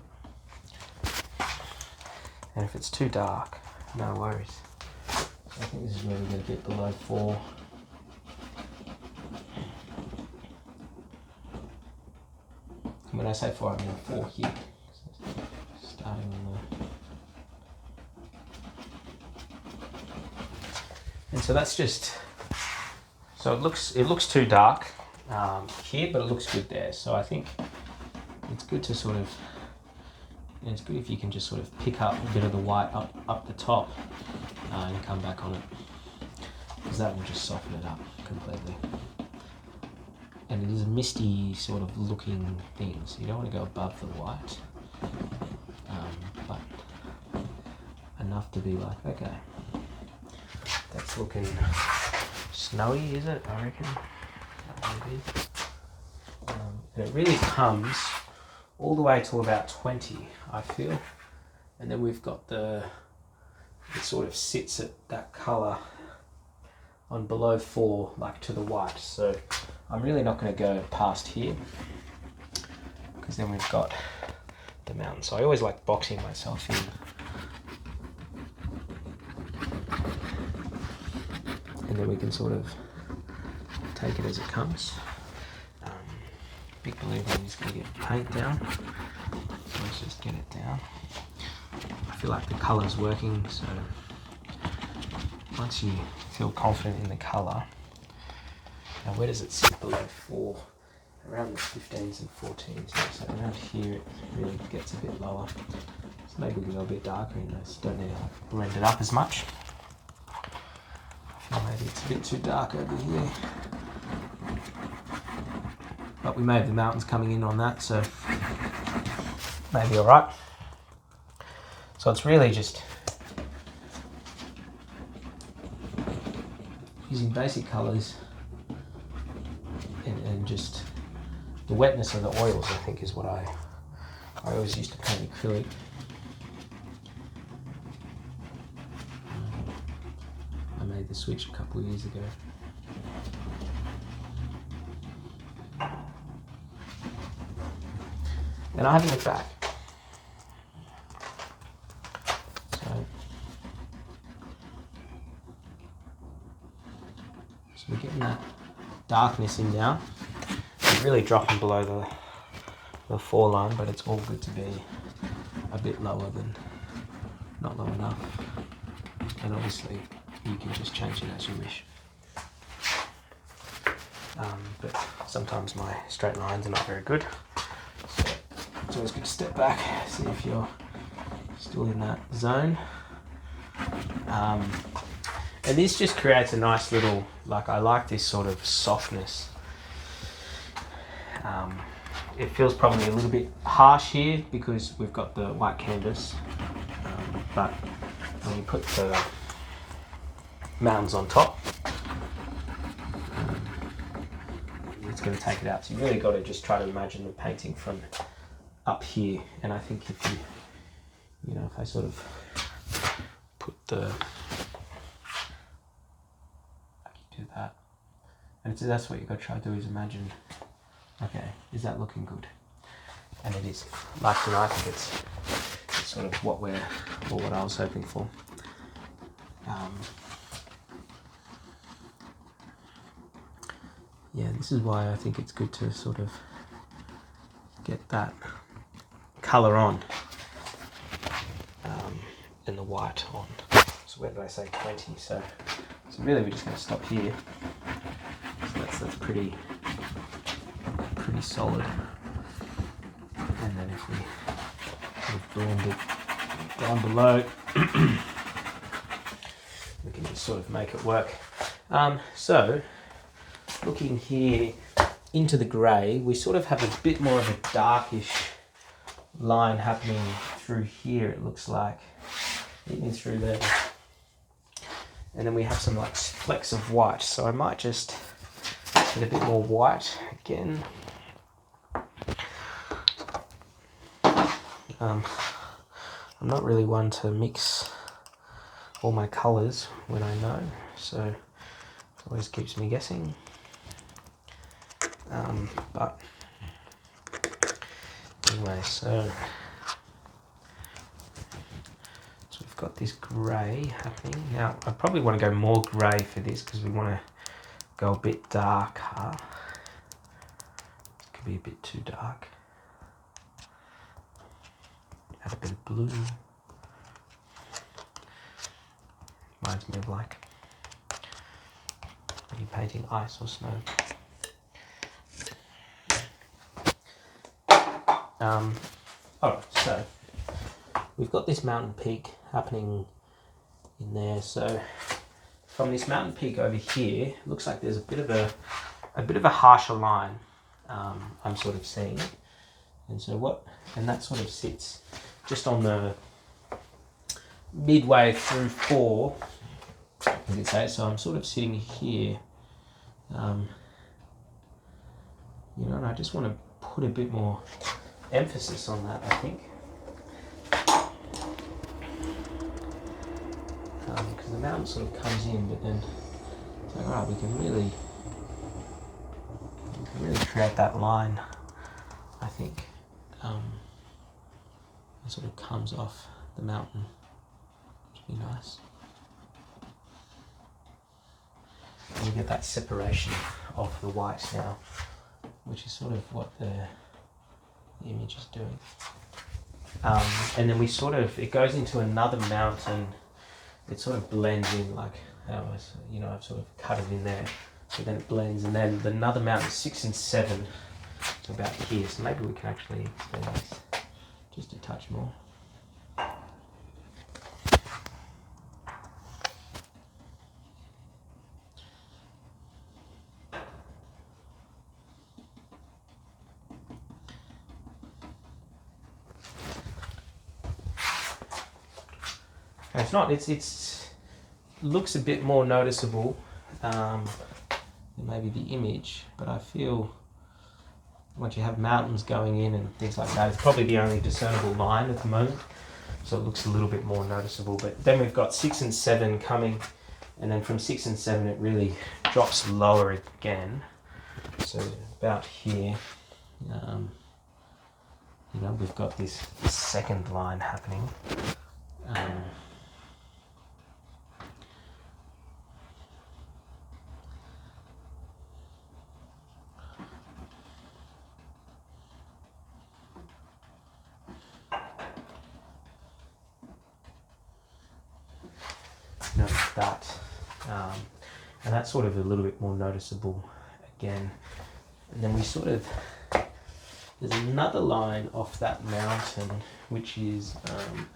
And if it's too dark, no worries. So I think this is where we get a bit below 4. And when I say 4, I mean 4 here. So starting on the... And so that's just... So it looks too dark here, but it looks good there. So I think it's good to sort of, it's good if you can just sort of pick up a bit of the white up the top and come back on it, because that will just soften it up completely. And it is a misty sort of looking thing, so you don't want to go above the white, but enough to be like, okay, that's looking snowy, is it? I reckon. And it really comes all the way to about 20, I feel. And then we've got it sort of sits at that colour on below 4, like to the white. So I'm really not going to go past here, because then we've got the mountain. So I always like boxing myself in. And then we can sort of take it as it comes. Big believer in just going to get paint down. So let's just get it down. I feel like the colour's working, so once you feel confident in the colour, now where does it sit below 4? Around the 15s and 14s. So around here it really gets a bit lower. So maybe we go a bit darker in those. Don't need to blend it up as much. I feel maybe it's a bit too dark over here. But we may have the mountains coming in on that, so maybe alright. So it's really just using basic colours and just the wetness of the oils, I think, is what I always used to paint acrylic. I made the switch a couple of years ago. And I haven't looked back. So we're getting that darkness in now. It's really dropping below the 4 line, but it's all good to be a bit lower than, not low enough. And obviously you can just change it as you wish. But sometimes my straight lines are not very good. So it's always good to step back, see if you're still in that zone. And this just creates a nice little, like, I like this sort of softness. It feels probably a little bit harsh here because we've got the white canvas, but when you put the mountains on top, it's going to take it out. So you really got to just try to imagine the painting from up here. And I think if you know, if I sort of put the, I can do that. And that's what you've got to try to do, is imagine, okay, is that looking good? And it is. Like tonight, I think it's sort of what I was hoping for. Yeah, this is why I think it's good to sort of get that colour on, and the white on. So where did I say 20? So really we're just going to stop here. So that's pretty solid. And then if we sort of blend it down below, we can just sort of make it work. So looking here into the grey, we sort of have a bit more of a darkish line happening through here, it looks like, even through there. And then we have some like flecks of white, so I might just get a bit more white again. I'm not really one to mix all my colours when I know, so it always keeps me guessing. But anyway, so we've got this grey happening. Now, I probably want to go more grey for this because we want to go a bit darker. It could be a bit too dark. Add a bit of blue. Reminds me of like when you're painting ice or snow. Alright, so we've got this mountain peak happening in there. So from this mountain peak over here, looks like there's a bit of a harsher line. I'm sort of seeing, and that sort of sits just on the midway through 4, you could say. So I'm sort of sitting here, and I just want to put a bit more emphasis on that, I think, because the mountain sort of comes in, but then it's like, alright, we can really create that line, I think. It sort of comes off the mountain, which would be nice. And you get that separation of the white now, which is sort of what the image is doing. And then it goes into another mountain. It sort of blends in, like I've sort of cut it in there, so then it blends, and then another mountain, 6 and 7, about here. So maybe we can actually extend this just a touch more. It's looks a bit more noticeable than maybe the image, but I feel once you have mountains going in and things like that, it's probably the only discernible line at the moment, so it looks a little bit more noticeable. But then we've got 6 and 7 coming, and then from 6 and 7 it really drops lower again. So about here, we've got this second line happening. Notice that, and that's sort of a little bit more noticeable again. And then there's another line off that mountain which is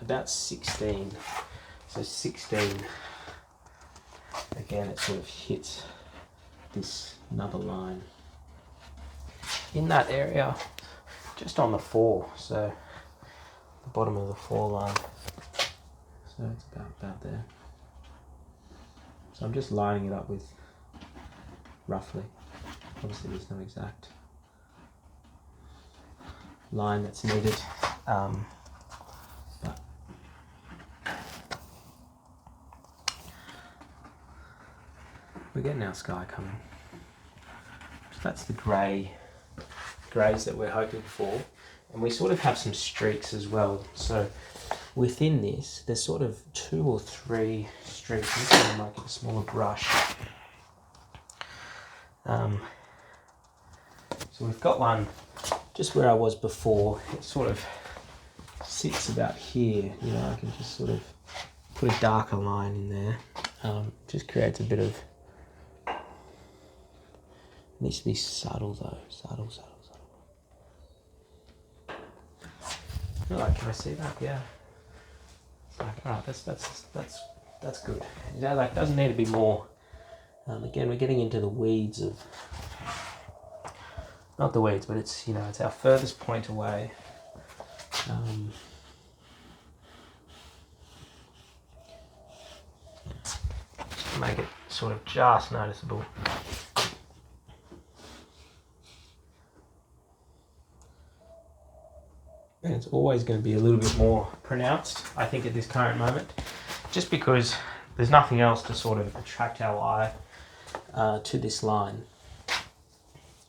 about 16. So 16, again, it sort of hits this another line in that area, just on the 4, so the bottom of the 4 line. So it's about there. So I'm just lining it up with roughly. obviously there's no exact line that's needed, but we're getting our sky coming. So that's the greys that we're hoping for, and we sort of have some streaks as well. So within this, there's sort of 2 or 3 streaks. I might get a smaller brush. So we've got one just where I was before. It sort of sits about here. You know, I can just sort of put a darker line in there. Just creates a bit of. It needs to be subtle though. Subtle. You're like, can I see that? Yeah. It's like, all right, that's good. You know, like, doesn't need to be more. Again, we're getting into the weeds of. Not the weeds, but it's, you know, it's our furthest point away. Just to make it sort of just noticeable. And it's always going to be a little bit more pronounced, I think, at this current moment, just because there's nothing else to sort of attract our eye to this line.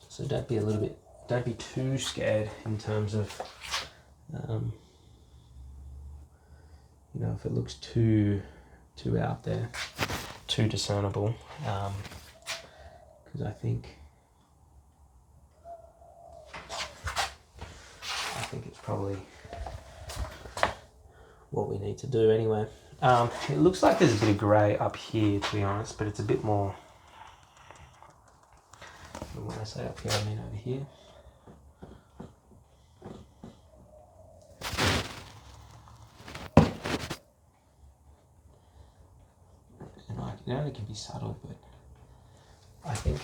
So don't be too scared in terms of, you know, if it looks too out there, too discernible, because I think it's probably what we need to do anyway. It looks like there's a bit of grey up here, to be honest, but it's a bit more. When I say up here, I mean over here. And it only can be subtle, but I think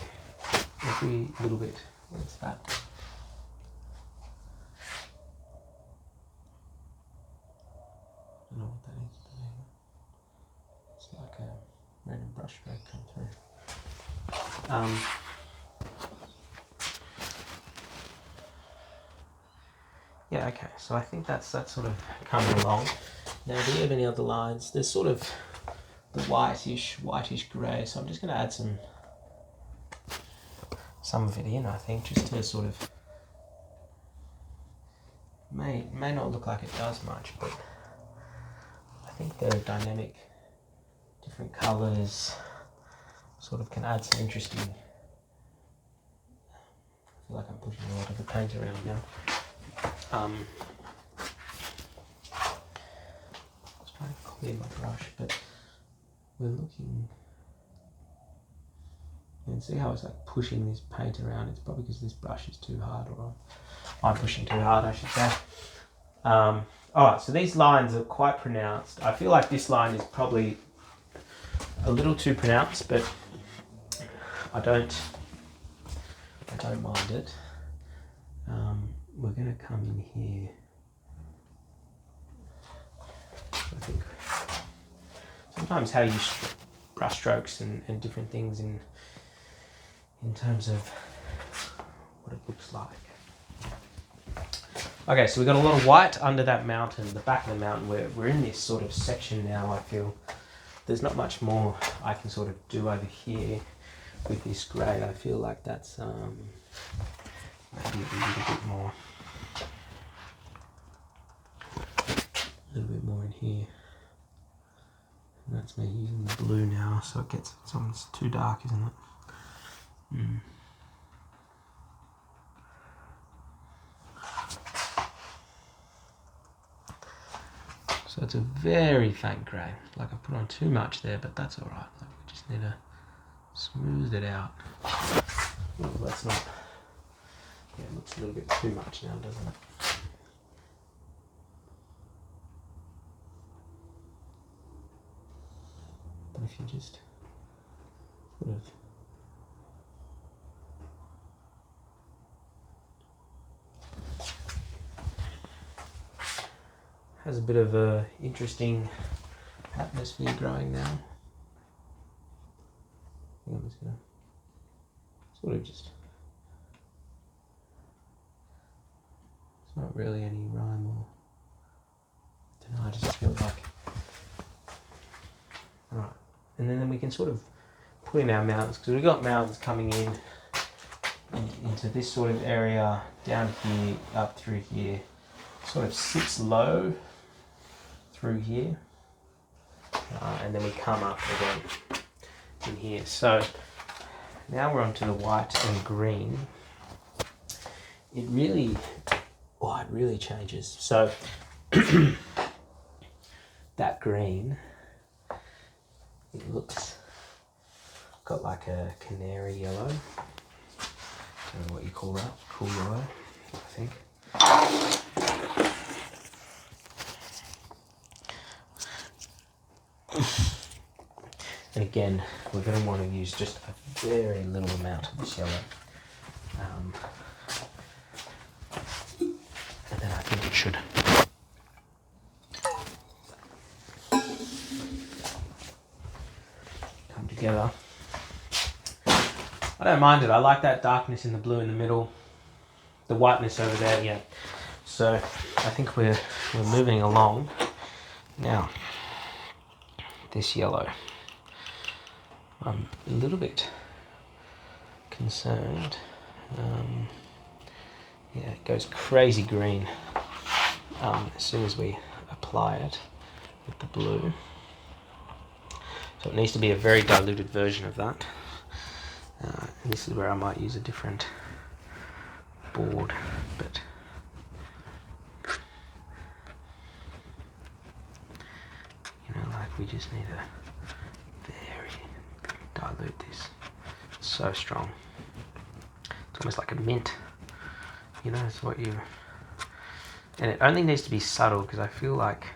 every little bit, what's that? I don't know what that is, but it's like a random brush stroke come through. Yeah, okay, so I think that's sort of coming along. Now, do you have any other lines? There's sort of the whitish grey, so I'm just going to add some of it in, I think, just to sort of, may not look like it does much, but I think the dynamic, different colours sort of can add some interesting. I feel like I'm pushing a lot of the paint around now. Just trying to clear my brush, but we're looking. You can see how it's like pushing this paint around. It's probably because this brush is too hard, or I'm pushing too hard, I should say. Alright, so these lines are quite pronounced. I feel like this line is probably a little too pronounced, but I don't mind it. We're going to come in here. I think sometimes how you brush strokes and different things in terms of what it looks like. Okay, so we've got a lot of white under that mountain, the back of the mountain. We're in this sort of section now, I feel. There's not much more I can sort of do over here with this grey. I feel like that's maybe a little bit more in here. And that's me using the blue now, so it's almost too dark, isn't it? So it's a very faint grey. Like I put on too much there, but that's all right. Like we just need to smooth it out. Well, that's not. Yeah, it looks a little bit too much now, doesn't it? But if you just sort of has a bit of a interesting atmosphere growing now. I think I'm just gonna sort of just not really any rhyme or... I don't know, I just feel like... Alright, and then we can sort of put in our mountains, because we've got mountains coming into this sort of area, down here, up through here. Sort of sits low through here, and then we come up again in here. So now we're onto the white and green. It really changes. So that green, it looks got like a canary yellow. I don't know what you call that. Cool yellow, I think. And again, we're going to want to use just a very little amount of this yellow. And then I think it should come together. I don't mind it. I like that darkness in the blue in the middle, the whiteness over there. Yeah. So I think we're moving along now. This yellow, I'm a little bit concerned. Yeah, it goes crazy green as soon as we apply it with the blue. So it needs to be a very diluted version of that. And this is where I might use a different board, but you know, like we just need to very dilute this. It's so strong. It's almost like a mint. You know, it's what you... And it only needs to be subtle, because I feel like,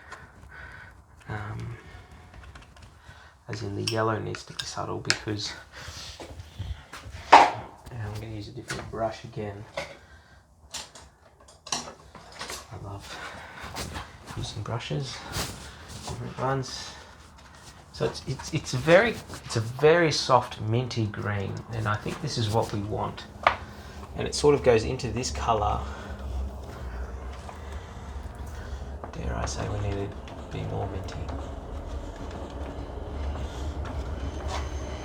as in the yellow needs to be subtle, because... And I'm going to use a different brush again. I love using brushes, different ones. So it's a very soft minty green, and I think this is what we want. And it sort of goes into this colour. Dare I say we need to be more minty.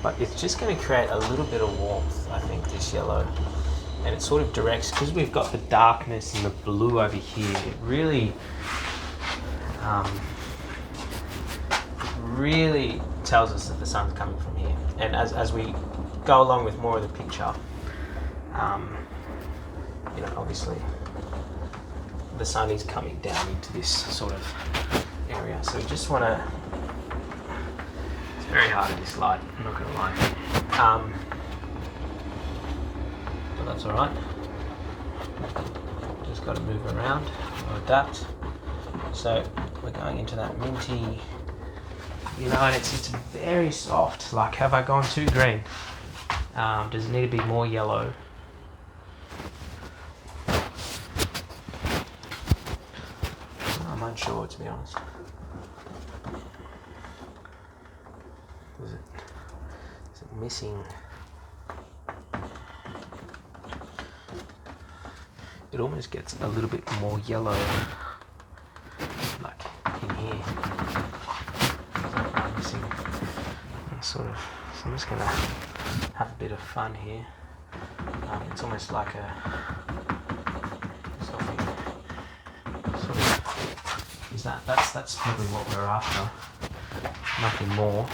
But it's just going to create a little bit of warmth, I think, this yellow. And it sort of directs, because we've got the darkness and the blue over here, it really tells us that the sun's coming from here. And as we go along with more of the picture, you know, obviously the sun is coming down into this sort of area. So we just want to... It's very hard in this light, I'm not going to lie. But that's alright. Just got to move around or adapt. So we're going into that minty, you know, and it's very soft. Like, have I gone too green? Does it need to be more yellow? I'm unsure, to be honest. Is it missing? It almost gets a little bit more yellow, like in here. I'm missing sort of. So I'm just gonna have a bit of fun here. It's almost like a something. Sort of, is that's probably what we're after. Nothing more.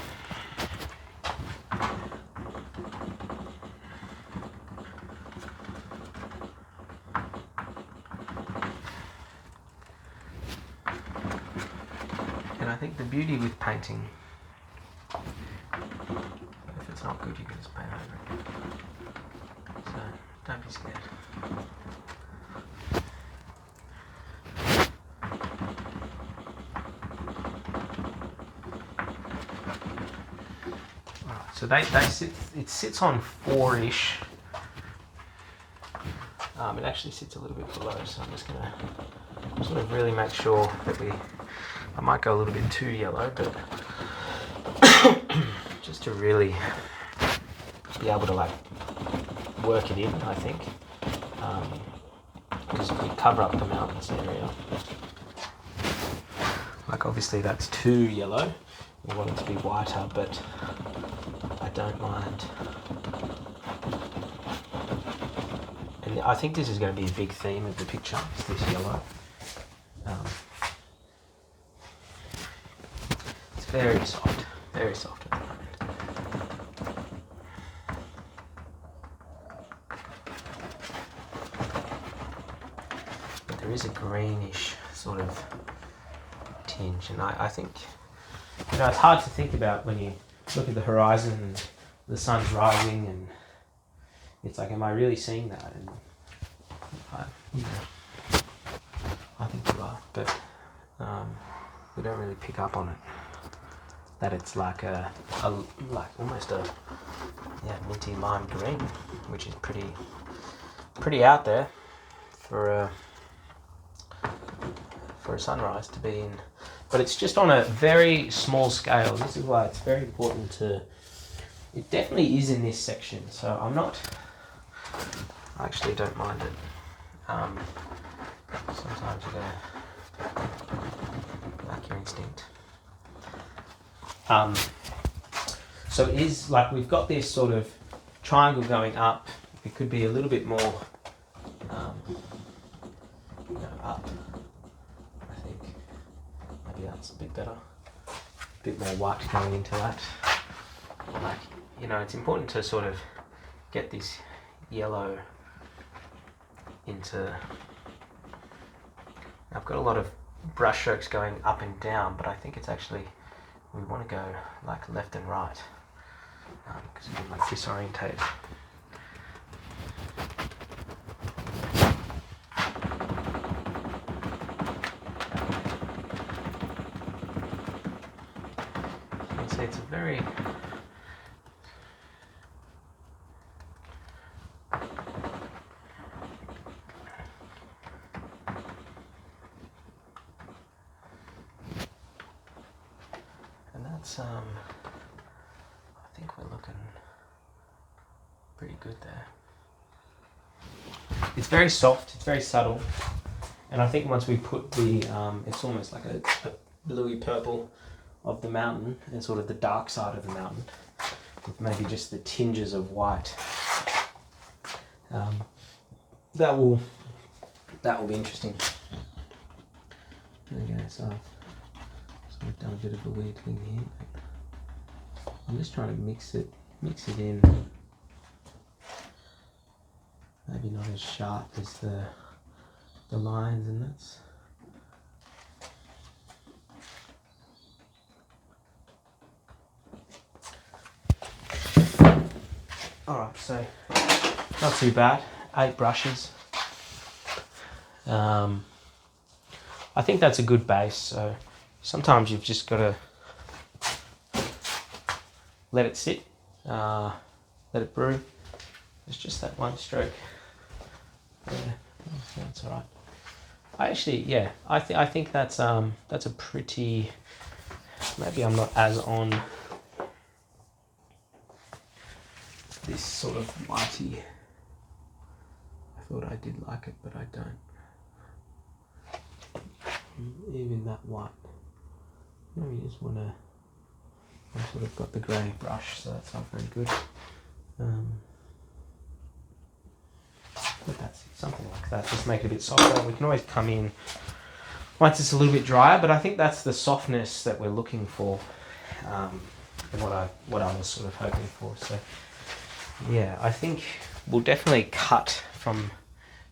And I think the beauty with painting, if it's not good, you can just paint over it. So don't be scared. Alright, so it sits on 4-ish. It actually sits a little bit below, so I'm just going to sort of really make sure that I might go a little bit too yellow, but just to really be able to like work it in, I think. is we cover up the mountains area. Like obviously that's too yellow. We want it to be whiter, but I don't mind. And I think this is going to be a big theme of the picture, is this yellow. It's very soft at the moment. But there is a greenish sort of tinge, and I think, you know, it's hard to think about when you look at the horizon and the sun's rising, and it's like, am I really seeing that? And I think you are, but we don't really pick up on it. That it's like like almost a minty lime green, which is pretty out there for a sunrise to be in. But it's just on a very small scale. This is why it's very important to. It definitely is in this section, so I actually don't mind it. Sometimes you gotta like your instinct. So it is like we've got this sort of triangle going up. It could be a little bit more up. I think maybe that's a bit better. A bit more white going into that. Like, you know, it's important to sort of get this yellow into. I've got a lot of brush strokes going up and down, but I think it's actually, we want to go like left and right, because it can like disorientate. You can see it's a very I think we're looking pretty good there. It's very soft, it's very subtle, and I think once we put the, it's almost like a bluey purple of the mountain and sort of the dark side of the mountain, with maybe just the tinges of white. That will be interesting. Okay, so I've done a bit of a weird thing here. I'm just trying to mix it in. Maybe not as sharp as the lines, and that's. Alright, so not too bad. 8 brushes. I think that's a good base, so sometimes you've just got to let it sit, let it brew. It's just that one stroke. Yeah, that's all right. I think that's a pretty. Maybe I'm not as on this sort of whitey. I thought I did like it, but I don't. Even that white. You just want to. I've sort of got the grey brush, so that's not very good. But that's something like that. Just make it a bit softer. We can always come in once it's a little bit drier, but I think that's the softness that we're looking for, and what I was sort of hoping for. So yeah, I think we'll definitely cut from.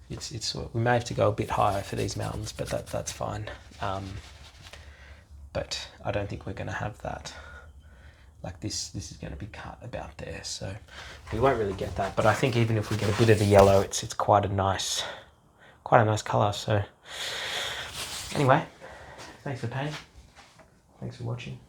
It's we may have to go a bit higher for these mountains, but that's fine. But I don't think we're going to have that. Like this is going to be cut about there, so we won't really get that. But I think even if we get a bit of the yellow, it's quite a nice colour. So anyway, thanks for paying. Thanks for watching.